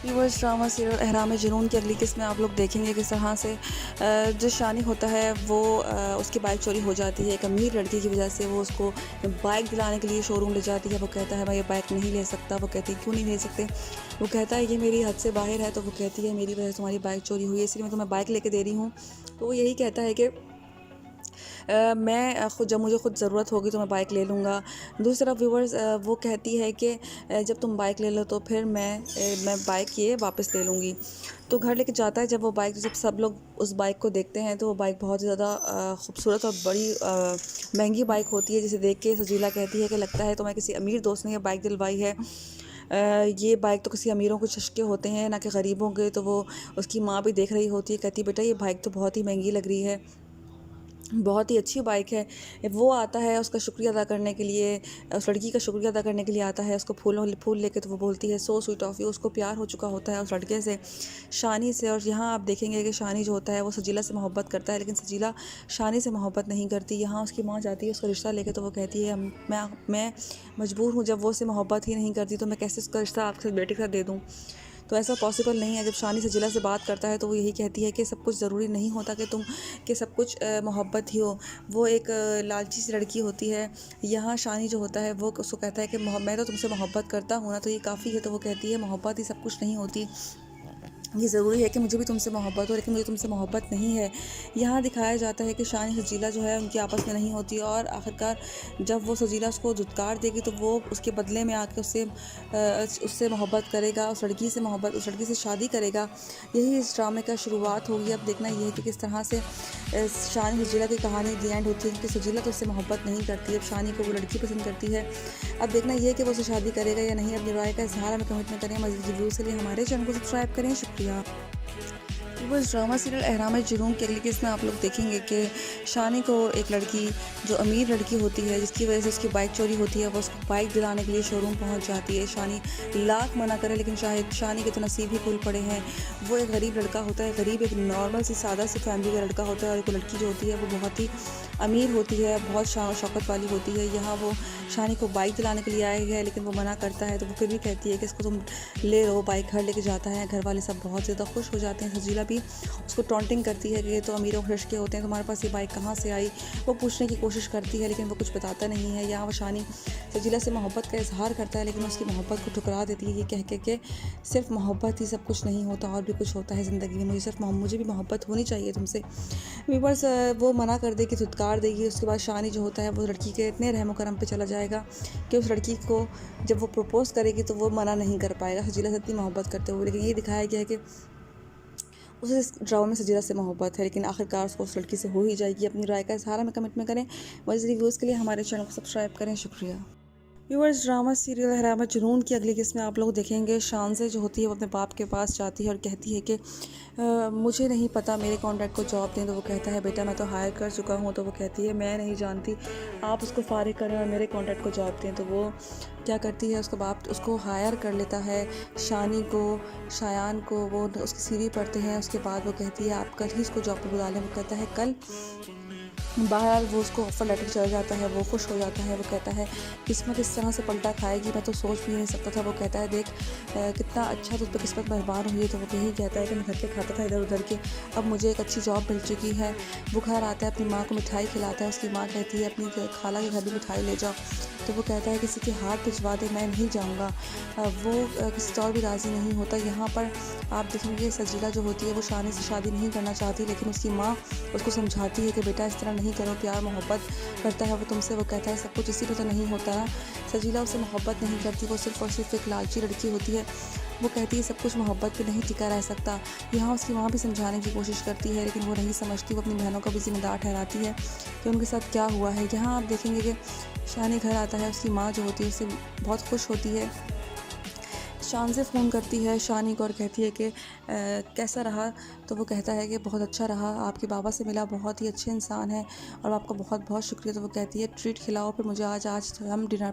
Speaker 4: व्यूअर्स, ड्रामा सीरियल अहराम जुनून की अगली किस्त में आप लोग देखेंगे किस तरह से जो शानी होता है वो उसकी बाइक चोरी हो जाती है। एक अमीर लड़की की वजह से वो उसको बाइक दिलाने के लिए शोरूम ले जाती है। वो कहता है मैं ये बाइक नहीं ले सकता। वो कहती है क्यों नहीं ले सकते। वो कहता है ये मेरी हद से बाहर है। तो वो कहती है मेरी वजह से तुम्हारी बाइक चोरी हुई है, इसलिए मैं तुम्हें बाइक लेके दे रही हूँ। तो वो यही कहता है कि मैं खुद जब मुझे खुद ज़रूरत होगी तो मैं बाइक ले लूँगा। दूसरी तरफ व्यूअर्स, वो कहती है कि जब तुम बाइक ले लो तो फिर मैं बाइक ये वापस ले लूँगी। तो घर लेके जाता है। जब वो बाइक, जब सब लोग उस बाइक को देखते हैं तो वो बाइक बहुत ज़्यादा खूबसूरत और बड़ी महंगी बाइक होती है, जिसे देख के सजीला कहती है कि लगता है तो मैं किसी अमीर दोस्त ने ये बाइक दिलवाई है। ये बाइक तो किसी अमीरों के चस्के होते हैं ना कि गरीबों के। तो वो उसकी माँ भी देख रही होती है, कहती बेटा ये बाइक तो बहुत ही महंगी लग रही है, बहुत ही अच्छी बाइक है। वो आता है उसका शुक्रिया अदा करने के लिए, उस लड़की का शुक्रिया अदा करने के लिए आता है उसको फूल लेके। तो वो बोलती है सो स्वीट ऑफ यू। उसको प्यार हो चुका होता है उस लड़के से, शानी से। और यहाँ आप देखेंगे कि शानी जो होता है वो सजीला से मोहब्बत करता है, लेकिन सजीला शानी से मोहब्बत नहीं करती। यहाँ उसकी माँ जाती है उसका रिश्ता लेके। तो वो कहती है मैं मजबूर हूँ, जब वो उससे मोहब्बत ही नहीं करती तो मैं कैसे उसका रिश्ता आपके बेटे के साथ दे दूँ। तो ऐसा पॉसिबल नहीं है। जब शानी सजीला से बात करता है तो वो यही कहती है कि सब कुछ ज़रूरी नहीं होता कि सब कुछ मोहब्बत ही हो। वो एक लालची सी लड़की होती है। यहाँ शानी जो होता है वो उसको कहता है कि मैं तो तुमसे मोहब्बत करता हूँ ना, तो ये काफ़ी है। तो वो कहती है मोहब्बत ही सब कुछ नहीं होती, ये ज़रूरी है कि मुझे भी तुमसे मोहब्बत हो, लेकिन मुझे तुमसे मोहब्बत नहीं है। यहाँ दिखाया जाता है कि शानी सजीला जो है उनकी आपस में नहीं होती और आखिरकार जब वो सजीला उसको धुतकार देगी तो वो उसके बदले में आके उससे मोहब्बत करेगा, उस लड़की से शादी करेगा। यही इस ड्रामे का शुरुआत होगी। अब देखना ये है कि किस तरह से शानी सजीला की कहानी दी एंड होती है, क्योंकि सजीला तो उससे मोहब्बत नहीं करती। अब शानी को वो लड़की पसंद करती है। अब देखना ये है कि वो उससे शादी करेगा या नहीं। अपनी राय का इजहार हमें कमेंट में करें। मज़ीद रिव्यूज़ के लिए हमारे चैनल को सब्सक्राइब करें। शुक्रिया। वो इस ड्रामा सीरियल अहराम जुनून की अगली किस्त में आप लोग देखेंगे कि शानी को एक लड़की जो अमीर लड़की होती है, जिसकी वजह से उसकी बाइक चोरी होती है, वो उसको बाइक दिलाने के लिए शोरूम पहुंच जाती है। शानी लाख मना करे, लेकिन शायद शानी के तो नसीब ही खुल पड़े हैं। वो एक गरीब लड़का होता है, गरीब एक नॉर्मल सी सादा सी फैमिली का लड़का होता है, और एक लड़की जो होती है वो बहुत ही अमीर होती है, बहुत शान शौकत वाली होती है। यहाँ वो शानी को बाइक दिलाने के लिए आए हैं, लेकिन वो मना करता है। तो वो फिर भी कहती है कि इसको तुम ले लो। बाइक घर लेके जाता है। घर वाले सब बहुत ज़्यादा खुश हो जाते हैं। सजीला भी उसको टॉन्टिंग करती है कि ये तो अमीरों के रिश्ते होते हैं, तुम्हारे पास ये बाइक कहाँ से आई। वो पूछने की कोशिश करती है, लेकिन वो कुछ बताता नहीं है। यहाँ वो शानी सजीला से मोहब्बत का इजहार करता है, लेकिन उसकी मोहब्बत को ठुकरा देती है, ये कह के सिर्फ मोहब्बत ही सब कुछ नहीं होता, और भी कुछ होता है ज़िंदगी में। मुझे भी मोहब्बत होनी चाहिए तुमसे। व्यूअर्स, वो मना कर देगी, धुतकार देगी। उसके बाद शानी जो होता है वो लड़की के इतने रहम करम पे चला जाएगा कि उस लड़की को जब वो प्रपोज़ करेगी तो वो मना नहीं कर पाएगा सजीला से इतनी मोहब्बत करते हुए। लेकिन ये दिखाया गया है कि उसे इस ड्रामा में सजीला से मोहब्बत है, लेकिन आखिरकार उसको उस लड़की से हो ही जाएगी। अपनी राय का इजहार हमें कमेंट में करें। मज़ीद रिव्यूज़ के लिए हमारे चैनल को सब्सक्राइब करें। शुक्रिया। व्यूअर्स ड्रामा सीरियल हरामा जुनून की अगली किस्त में आप लोग देखेंगे शानज़े जो होती है वो अपने बाप के पास जाती है और कहती है कि मुझे नहीं पता मेरे कॉन्ट्रैक्ट को जॉब दें। तो वो कहता है बेटा मैं तो हायर कर चुका हूँ। तो वो कहती है मैं नहीं जानती, आप उसको फारिग करें और मेरे कॉन्ट्रैक्ट को जॉब दें। तो वो क्या करती है, उसका बाप उसको हायर कर लेता है, शानी को, शायान को। वो उसकी सीवी पढ़ते हैं। उसके बाद वो कहती है आप कल ही इसको जॉब पर बुला लें। वो कहता है कल। बहरहाल वो उसको ऑफ़र लेटर चल जाता है, वो खुश हो जाता है। वो कहता है किस्मत इस तरह से पलटा खाएगी, मैं तो सोच भी नहीं सकता था। वो कहता है देख कितना अच्छा तुझ पर किस्मत मेहरबान हुई है। तो वो यही कहता है कि मैं घर पे खाता था इधर उधर के, अब मुझे एक अच्छी जॉब मिल चुकी है। वो घर आता है, अपनी माँ को मिठाई खिलाता है। उसकी माँ कहती है अपनी खाला के घर भी मिठाई ले जाओ। तो वो कहता है किसी के हाथ भिजवा दे, मैं नहीं जाऊँगा। वो किसी से और भी राज़ी नहीं होता। यहाँ पर आप देखेंगे सजीला जो होती है वो शानी से शादी नहीं करना चाहती, लेकिन उसकी माँ उसको समझाती है कि बेटा इस तरह नहीं करो, प्यार मोहब्बत करता है वो तुमसे। वो कहता है सब कुछ इसी पे तो नहीं होता ना। सजीला उससे मोहब्बत नहीं करती, वो सिर्फ़ और सिर्फ एक लालची लड़की होती है। वो कहती है सब कुछ मोहब्बत पे नहीं टिका रह सकता। यहाँ उसकी माँ भी समझाने की कोशिश करती है, लेकिन वो नहीं समझती। वो अपनी बहनों का भी ज़िम्मेदार ठहराती है कि उनके साथ क्या हुआ है। यहाँ आप देखेंगे कि शानी घर आता है, उसकी माँ जो होती है उससे बहुत खुश होती है। शान से फ़ोन करती है शानी को और कहती है कि कैसा रहा। तो वो कहता है कि बहुत अच्छा रहा, आपके बाबा से मिला, बहुत ही अच्छे इंसान हैं और आपका बहुत बहुत शुक्रिया। तो वो कहती है ट्रीट खिलाओ फिर मुझे आज हम डिनर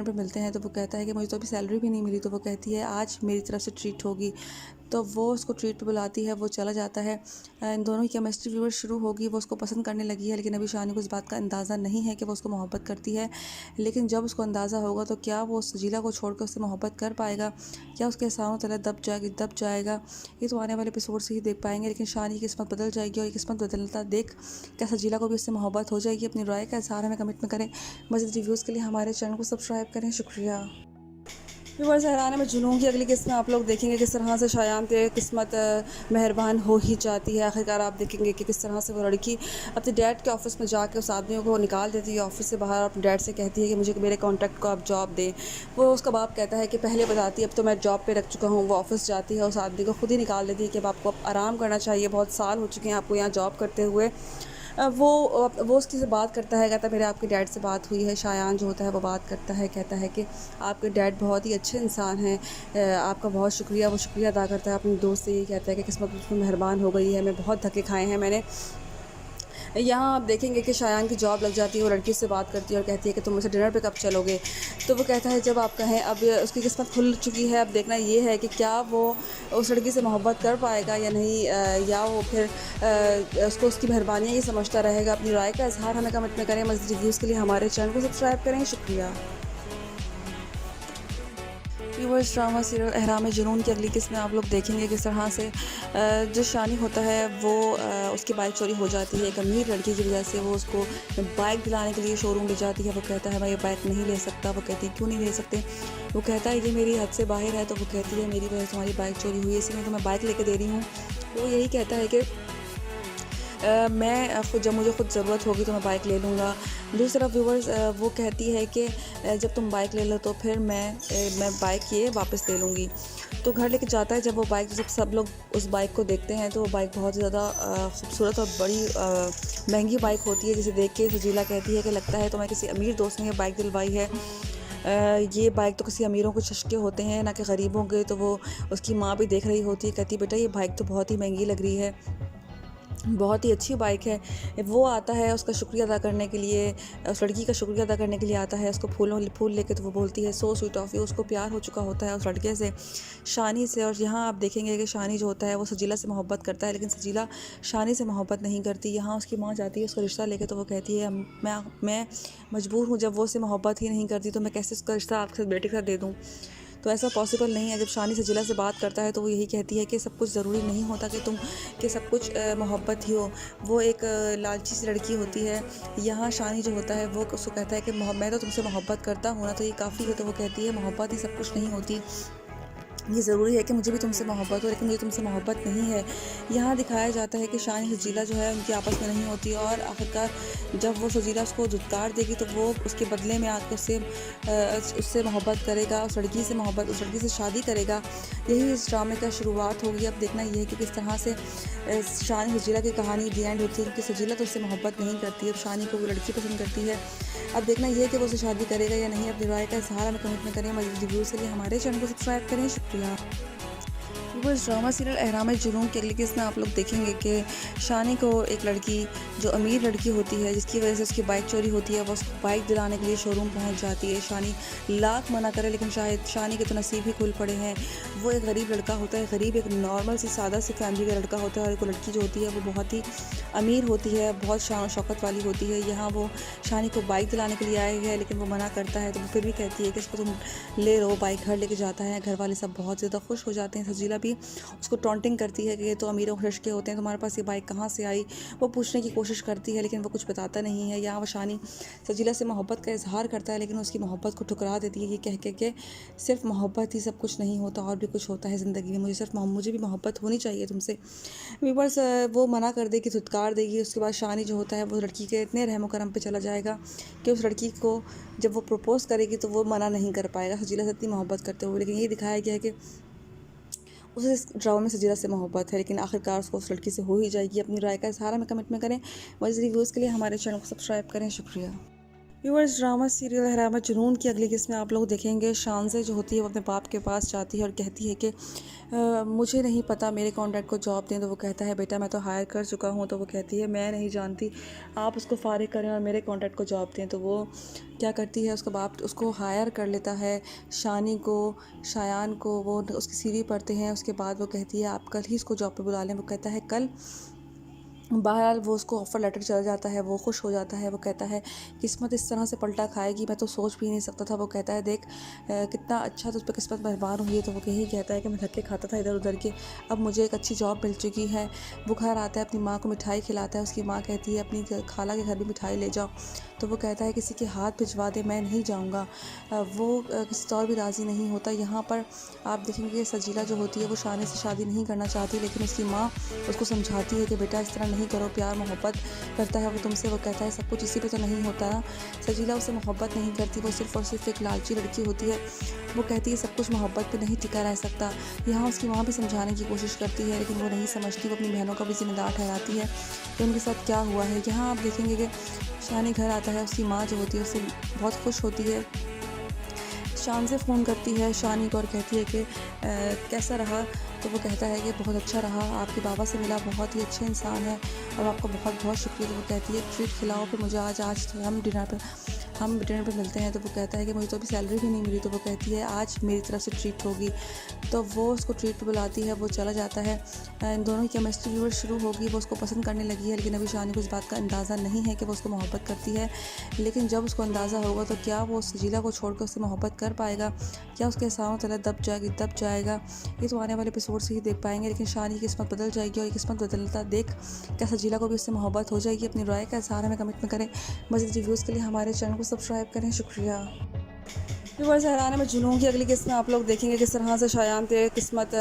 Speaker 4: पे मिलते हैं। तो वो कहता है कि मुझे तो अभी सैलरी भी नहीं मिली। तो वो कहती है आज मेरी तरफ से ट्रीट होगी। तो वो उसको ट्रीट पे बुलाती है, वो चला जाता है। इन दोनों की केमिस्ट्री व्यूअर शुरू होगी, वो उसको पसंद करने लगी है, लेकिन अभी शानी को इस बात का अंदाज़ा नहीं है कि वो उसको मोहब्बत करती है। लेकिन जब उसको अंदाज़ा होगा तो क्या वो सजीला को छोड़कर उससे मोहब्बत कर पाएगा, क्या उसके एहसानों तले दब जाएगा, ये तो आने वाले एपिसोड से ही देख पाएंगे। लेकिन शानी की किस्मत बदल जाएगी और ये किस्मत बदलता देख क्या सजीला को भी उससे मोहब्बत हो जाएगी। अपनी राय का इज़हार हमें कमेंट में करें। मज़ीद रिव्यूज़ के लिए हमारे चैनल को सब्सक्राइब करें। शुक्रिया। व्यूअर्स हराने में जुनून की अगली किस्त में आप लोग देखेंगे किस तरह से शायान पे किस्मत मेहरबान हो ही जाती है। आखिरकार आप देखेंगे कि किस तरह से वो लड़की अपने डैड के ऑफ़िस में जाके उस आदमियों को निकाल देती है ऑफ़िस से बाहर और अपने डैड से कहती है कि मुझे मेरे कॉन्ट्रैक्ट को आप जॉब दें। वो उसका बाप कहता है कि पहले बताती है अब तो मैं जॉब पे रख चुका हूँ। वो ऑफ़िस जाती है, उस आदमी को खुद ही निकाल देती है कि अब आपको अब आराम करना चाहिए, बहुत साल हो चुके हैं आपको यहाँ जॉब करते हुए। वो उसकी से बात करता है, कहता है मेरे आपके डैड से बात हुई है। शायान जो होता है वो बात करता है, कहता है कि आपके डैड बहुत ही अच्छे इंसान हैं, आपका बहुत शुक्रिया। वो शुक्रिया अदा करता है अपने दोस्त से, ये कहता है कि किस्मत मुझ पर मेहरबान हो गई है, मैं बहुत धक्के खाए हैं मैंने। यहाँ आप देखेंगे कि शायान की जॉब लग जाती है। वो लड़की से बात करती है और कहती है कि तुम मुझसे डिनर पे कब चलोगे। तो वो कहता है जब आप कहें। अब उसकी किस्मत खुल चुकी है। अब देखना ये है कि क्या वो उस लड़की से मोहब्बत कर पाएगा या नहीं, या वो फिर उसको उसकी मेहरबानियाँ ही समझता रहेगा। अपनी राय का इज़हार हमें कमेंट में करें। मज़ीद रिव्यूज़ के लिए हमारे चैनल को सब्सक्राइब करें। शुक्रिया। व्यूअर्स ड्रामा सीरियल अहराम जुनून की अगली किस्त में आप लोग देखेंगे किस तरह से जो शानी होता है वो उसकी बाइक चोरी हो जाती है। एक अमीर लड़की की वजह से वो उसको बाइक दिलाने के लिए शोरूम ले जाती है। वो कहता है मैं ये बाइक नहीं ले सकता। वो कहती है क्यों नहीं ले सकते। वो कहता है ये मेरी हद से बाहर है। तो वो कहती है मेरी वजह से तुम्हारी बाइक चोरी हुई है, इसलिए तो मैं बाइक लेके दे रही हूँ। वो यही कहता है कि मैं खुद जब मुझे खुद ज़रूरत होगी तो मैं बाइक ले लूँगा। दूसरी तरफ व्यूवर्स वो कहती है कि जब तुम बाइक ले लो तो फिर मैं बाइक ये वापस ले लूँगी। तो घर लेके जाता है। जब वो बाइक जब सब लोग उस बाइक को देखते हैं तो वो बाइक बहुत ज़्यादा खूबसूरत और बड़ी महंगी बाइक होती है, जिसे देख के सजीला कहती है कि लगता है तुम्हें किसी अमीर दोस्त ने ये बाइक दिलवाई है। ये बाइक तो किसी अमीरों के चस्के होते हैं ना कि गरीबों के। तो वो उसकी माँ भी देख रही होती है, कहती बेटा ये बाइक तो बहुत ही महंगी लग रही है, बहुत ही अच्छी बाइक है। वो आता है उसका शुक्रिया अदा करने के लिए, उस लड़की का शुक्रिया अदा करने के लिए आता है उसको फूल लेके। तो वो बोलती है सो स्वीट ऑफ यू। उसको प्यार हो चुका होता है उस लड़के से, शानी से। और यहाँ आप देखेंगे कि शानी जो होता है वो सजीला से मोहब्बत करता है, लेकिन सजीला शानी से मोहब्बत नहीं करती। यहाँ उसकी माँ जाती है उसका रिश्ता लेके। तो वो कहती है मैं मजबूर हूँ, जब वो उससे मोहब्बत ही नहीं करती तो मैं कैसे उसका रिश्ता आपके बेटे के साथ दे दूँ। तो ऐसा पॉसिबल नहीं है। जब शानी सजीला से बात करता है तो वो यही कहती है कि सब कुछ ज़रूरी नहीं होता कि सब कुछ मोहब्बत ही हो। वो एक लालची सी लड़की होती है। यहाँ शानी जो होता है वो उसको कहता है कि मैं तो तुमसे मोहब्बत करता हूँ ना, तो ये काफ़ी है। तो वो कहती है मोहब्बत ही सब कुछ नहीं होती, ये ज़रूरी है कि मुझे भी तुमसे मोहब्बत हो, लेकिन मुझे तुमसे मोहब्बत नहीं है। यहाँ दिखाया जाता है कि शानी सजीला जो है उनकी आपस में नहीं होती और आखिरकार जब वो सजीला उसको धुतकार देगी तो वो उसके बदले में आकर उससे मोहब्बत करेगा, उस लड़की से शादी करेगा। यही इस ड्रामे का शुरुआत होगी। अब देखना ये है कि किस तरह से शानी सजीला की कहानी दी एंड होती है, क्योंकि सजीला तो उससे मोहब्बत नहीं करती। अब शानी को वो लड़की पसंद करती है अब देखना ये है कि वो उससे शादी करेगा या नहीं। अपनी राय का इज़हार हमें कमेंट में करें। मज़ीद रिव्यूज़ के लिए हमारे चैनल को सब्सक्राइब करें। शुक्रिया। व्यूअर्स, ड्रामा सीरियल एहराम जुनून के अगली किस्त में आप लोग देखेंगे कि शानी को एक लड़की जो अमीर लड़की होती है, जिसकी वजह से उसकी बाइक चोरी होती है, वो उसको बाइक दिलाने के लिए शोरूम पहुंच जाती है। शानी लाख मना करे लेकिन शायद शानी के तो नसीब ही खुल पड़े हैं। वो एक गरीब लड़का होता है, गरीब एक नॉर्मल सी सादा सी फैमिली का लड़का होता है, और एक लड़की जो होती है वो बहुत ही अमीर होती है, बहुत शान शौकत वाली होती है। यहाँ वो शानी को बाइक दिलाने के लिए आए हैं लेकिन वो मना करता है, तो वो फिर भी कहती है कि इसको तुम ले लो। बाइक घर लेके जाता है। घर वाले सब बहुत ज़्यादा खुश हो जाते हैं। सजीला भी उसको टॉन्टिंग करती है कि ये तो अमीरों खर्च के होते हैं, तुम्हारे पास ये बाइक कहाँ से आई। वो पूछने की कोशिश करती है लेकिन वो कुछ बताता नहीं है। यहाँ वो शानी सजीला से मोहब्बत का इजहार करता है लेकिन उसकी मोहब्बत को ठुकरा देती है, ये कह के सिर्फ मोहब्बत ही सब कुछ नहीं होता, और भी कुछ होता है ज़िंदगी में। मुझे भी मोहब्बत होनी चाहिए तुमसे। व्यूअर्स, वो मना कर देगी, धुतकार देगी। उसके बाद शानी जो होता है वो लड़की के इतने रहम करम पे चला जाएगा कि उस लड़की को जब वो प्रपोज़ करेगी तो वो मना नहीं कर पाएगा सजीला से इतनी मोहब्बत करते हुए। लेकिन ये दिखाया गया है कि उसे इस ड्रामा में सजीला से मोहब्बत है, लेकिन आखिरकार उसको उस लड़की से हो ही जाएगी। अपनी राय का इज़हार हमें कमेंट में करें। मज़ीद रिव्यूज़ के लिए हमारे चैनल को सब्सक्राइब करें। शुक्रिया। व्यूअर्स, ड्रामा सीरियल एहराम जुनून की अगली किस्त में आप लोग देखेंगे शानज़े जो होती है वो अपने बाप के पास जाती है और कहती है कि मुझे नहीं पता, मेरे कॉन्ट्रैक्ट को जॉब दें। तो वो कहता है बेटा मैं तो हायर कर चुका हूँ। तो वो कहती है मैं नहीं जानती, आप उसको फारिग करें और मेरे कॉन्ट्रैक्ट को जॉब दें। तो वो क्या करती है, उसका बाप उसको हायर कर लेता है, शानी को, शायान को। वो उसकी सीवी पढ़ते हैं। उसके बाद वो कहती है आप कल ही इसको जॉब पे बुला लें। वो कहता है कल। बहरहाल वो उसको ऑफ़र लेटर चल जाता है। वो खुश हो जाता है। वो कहता है किस्मत इस तरह से पलटा खाएगी, मैं तो सोच भी नहीं सकता था। वो कहता है देख कितना अच्छा तो उस पर किस्मत मेहरबान हुई है। तो वो यही कहता है कि मैं धक्के खाता था इधर उधर के, अब मुझे एक अच्छी जॉब मिल चुकी है। वो घर आता है, अपनी माँ को मिठाई खिलाता है। उसकी माँ कहती है अपनी खाला के घर भी मिठाई ले जाओ। तो वो कहता है किसी के हाथ भिजवा दे, मैं नहीं जाऊँगा। वो किसी और भी राज़ी नहीं होता। यहाँ पर आप देखेंगे सजीला जो होती है वो शानी से शादी नहीं करना चाहती, लेकिन उसकी माँ उसको समझाती है कि बेटा इस तरह नहीं करो, प्यार मोहब्बत करता है वो तुमसे। वो कहता है सब कुछ इसी पे तो नहीं होता ना। सजीला उससे मोहब्बत नहीं करती, वो सिर्फ़ और सिर्फ एक लालची लड़की होती है। वो कहती है सब कुछ मोहब्बत पे नहीं टिका रह सकता। यहाँ उसकी माँ भी समझाने की कोशिश करती है लेकिन वो नहीं समझती। वो अपनी बहनों का भी जिम्मेदार ठहराती है कि उनके साथ क्या हुआ है। यहाँ आप देखेंगे कि शानी घर आता है, उसकी माँ जो होती है उससे बहुत खुश होती है। शान से फ़ोन करती है शानी को और कहती है कि कैसा रहा। तो वो कहता है कि बहुत अच्छा रहा, आपके बाबा से मिला, बहुत ही अच्छे इंसान है और आपका बहुत बहुत शुक्रिया। तो वो कहती है ट्रीट खिलाओ फिर मुझे, आज हम डिनर पे मिलते हैं। तो वो कहता है कि मुझे तो अभी सैलरी भी नहीं मिली। तो वो कहती है आज मेरी तरफ से ट्रीट होगी। तो वो उसको ट्रीट पे बुलाती है, वो चला जाता है। इन दोनों की केमिस्ट्री व्यूअर शुरू होगी, वो उसको पसंद करने लगी है। लेकिन अभी शानी को इस बात का अंदाज़ा नहीं है कि वो उसको मोहब्बत करती है। लेकिन जब उसको अंदाज़ा होगा तो क्या वो सजीला को छोड़कर उससे मोहब्बत कर पाएगा, क्या उसके एहसानों तले दब जाएगा। ये तो आने वाले एपिसोड से ही देख पाएंगे। लेकिन शानी की किस्मत बदल जाएगी और ये किस्मत बदलता देख क्या सजीला को भी उससे मोहब्बत हो जाएगी। अपनी राय का इज़हार हमें कमेंट में करें। मज़ीद रिव्यूज़ के लिए हमारे चैनल को सब्सक्राइब करें। शुक्रिया। व्यूअर्स, एहराम जुनून की अगली किस्त में आप लोग देखेंगे किस तरह से शायान पे किस्मत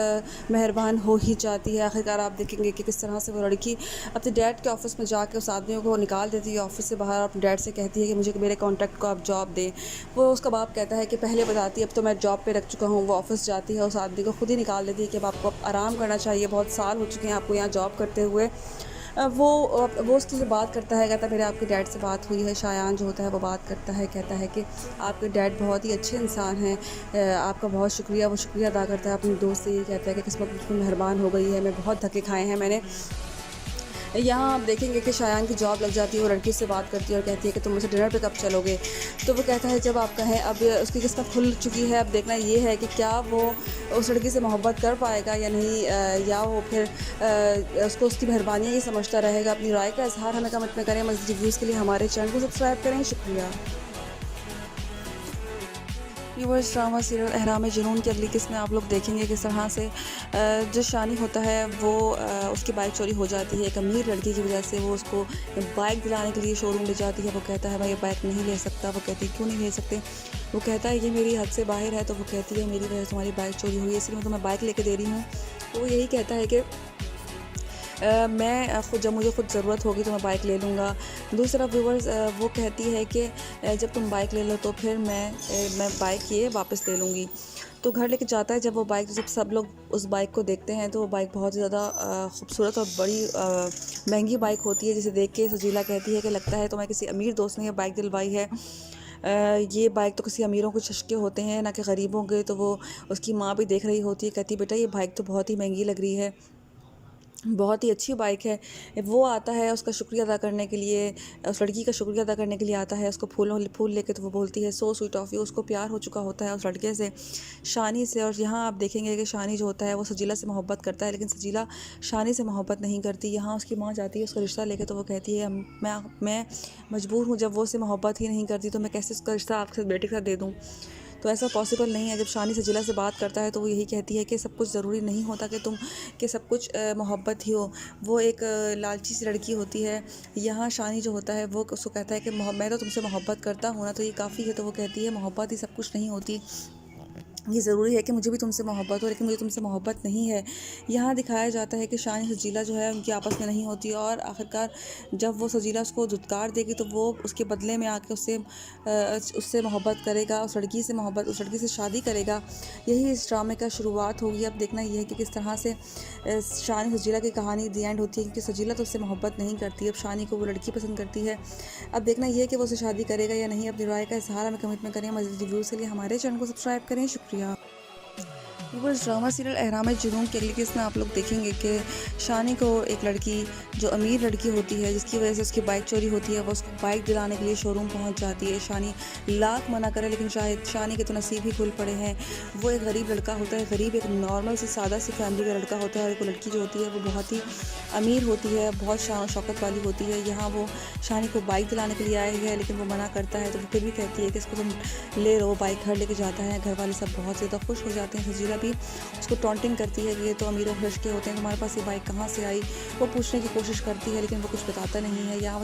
Speaker 4: मेहरबान हो ही जाती है। आखिरकार आप देखेंगे कि किस तरह से वो लड़की अपने डैड के ऑफ़िस में जाके उस आदमियों को निकाल देती है ऑफ़िस से बाहर और अपने डैड से कहती है कि मुझे मेरे कॉन्ट्रैक्ट को आप जॉब दें। वो उसका बाप कहता है कि पहले बताती है, अब तो मैं जॉब पे रख चुका हूँ। वो ऑफ़िस जाती है, उस आदमी को खुद ही निकाल देती है कि अब आपको अब आराम करना चाहिए, बहुत साल हो चुके हैं आपको यहाँ जॉब करते हुए। वो उसकी से बात करता है, कहता है मेरे आपके डैड से बात हुई है। शायान जो होता है वो बात करता है, कहता है कि आपके डैड बहुत ही अच्छे इंसान हैं, आपका बहुत शुक्रिया। वो शुक्रिया अदा करता है अपने दोस्त से, ये कहता है कि किस्मत मुझ पर मेहरबान हो गई है, मैं बहुत धक्के खाए हैं मैंने। यहाँ आप देखेंगे कि शायान की जॉब लग जाती है। वो लड़की से बात करती है और कहती है कि तुम मुझे डिनर पे कब चलोगे। तो वो कहता है जब आप कहें। अब उसकी किस्मत खुल चुकी है। अब देखना ये है कि क्या वो उस लड़की से मोहब्बत कर पाएगा या नहीं, या वो फिर उसको उसकी मेहरबानी ही समझता रहेगा। अपनी राय का इज़हार हमें कमेंट में करें। मज़ीद रिव्यूज़ के लिए हमारे चैनल को सब्सक्राइब करें। शुक्रिया। व्यूअर्स, ड्रामा सीरियल एहराम जुनून की अगली किस्त में आप लोग देखेंगे किस तरह से जो शानी होता है वो उसकी बाइक चोरी हो जाती है। एक अमीर लड़की की वजह से वो उसको बाइक दिलाने के लिए शोरूम ले जाती है। वो कहता है भाई ये बाइक नहीं ले सकता। वो कहती है क्यों नहीं ले सकते। वो कहता है ये मेरी हद से बाहर है। तो वो कहती है मेरी वजह से तुम्हारी बाइक चोरी हुई है, इसलिए मैं तुम्हें बाइक लेके दे रही हूँ। तो वो यही कहता है कि मैं खुद जब मुझे खुद ज़रूरत होगी तो मैं बाइक ले लूँगा। दूसरा व्यूअर्स, वो कहती है कि जब तुम बाइक ले लो तो फिर मैं बाइक ये वापस ले लूँगी। तो घर लेके जाता है जब वो बाइक, जब सब लोग उस बाइक को देखते हैं तो वो बाइक बहुत ही ज़्यादा खूबसूरत और बड़ी महंगी बाइक होती है, जिसे देख के सजीला कहती है कि लगता है तो मैं किसी अमीर दोस्त ने ये बाइक दिलवाई है। ये बाइक तो किसी अमीरों के चस्के होते हैं ना कि गरीबों के। तो वो उसकी माँ भी देख रही होती है, कहती बेटा ये बाइक तो बहुत ही महंगी लग रही है, बहुत ही अच्छी बाइक है। वो आता है उसका शुक्रिया अदा करने के लिए, उस लड़की का शुक्रिया अदा करने के लिए आता है, उसको फूल लेके। तो वो बोलती है सो स्वीट ऑफ यू। उसको प्यार हो चुका होता है उस लड़के से, शानी से। और यहाँ आप देखेंगे कि शानी जो होता है वो सजीला से मोहब्बत करता है, लेकिन सजीला शानी से मोहब्बत नहीं करती। यहाँ उसकी माँ जाती है उसका रिश्ता लेके, तो वो कहती है मैं मजबूर हूँ, जब वो उससे मोहब्बत ही नहीं करती तो मैं कैसे उसका रिश्ता आपके बेटे के साथ दे दूँ। तो ऐसा पॉसिबल नहीं है। जब शानी सजीला से बात करता है तो वो यही कहती है कि सब कुछ ज़रूरी नहीं होता कि सब कुछ मोहब्बत ही हो। वो एक लालची सी लड़की होती है। यहाँ शानी जो होता है वो उसको कहता है कि मैं तो तुमसे मोहब्बत करता हूँ ना, तो ये काफ़ी है। तो वो कहती है मोहब्बत ही सब कुछ नहीं होती, ये ज़रूरी है कि मुझे भी तुमसे मोहब्बत हो, लेकिन मुझे तुमसे मोहब्बत नहीं है। यहाँ दिखाया जाता है कि शानी सजीला जो है उनकी आपस में नहीं होती, और आखिरकार जब वो सजीला उसको धुतकार देगी तो वो उसके बदले में आके उससे मोहब्बत करेगा, उस लड़की से शादी करेगा। यही इस ड्रामे का शुरुआत होगी। अब देखना ये है कि किस तरह से शानी सजीला की कहानी दी एंड होती है, क्योंकि सजीला तो उससे मोहब्बत नहीं करती। अब शानी को वो लड़की पसंद करती है। अब देखना ये है कि वो उसे शादी करेगा या नहीं। अपनी राय का इज़हार हमें कमेंट में करें। मज़ीद रिव्यूज़ के लिए हमारे चैनल को सब्सक्राइब करें। शुक्रिया। व्यूअर्स, ड्रामा सीरियल एहराम जुनून की अगली किस्त में आप लोग देखेंगे कि शानी को एक लड़की, जो अमीर लड़की होती है, जिसकी वजह से उसकी बाइक चोरी होती है, वो उसको बाइक दिलाने के लिए शोरूम पहुंच जाती है। शानी लाख मना करे, लेकिन शायद शानी के तो नसीब ही खुल पड़े हैं। वो एक गरीब लड़का होता है, गरीब एक नॉर्मल सी सादा सी फैमिली का लड़का होता है, और एक लड़की जो होती है वो बहुत ही अमीर होती है, बहुत शान शौकत वाली होती है। यहाँ वो शानी को बाइक दिलाने के लिए आए हैं, लेकिन वो मना करता है। तो वो फिर भी कहती है कि इसको तुम ले लो। बाइक घर लेके जाता है, घर वाले सब बहुत ज़्यादा खुश हो जाते हैं। सजीला भी उसको टॉन्टिंग करती है कि ये तो अमीरों के लड़के होते हैं, तुम्हारे पास ये बाइक कहाँ से आई। वो पूछने की कोशिश करती है, लेकिन वो कुछ बताता नहीं है। यहाँ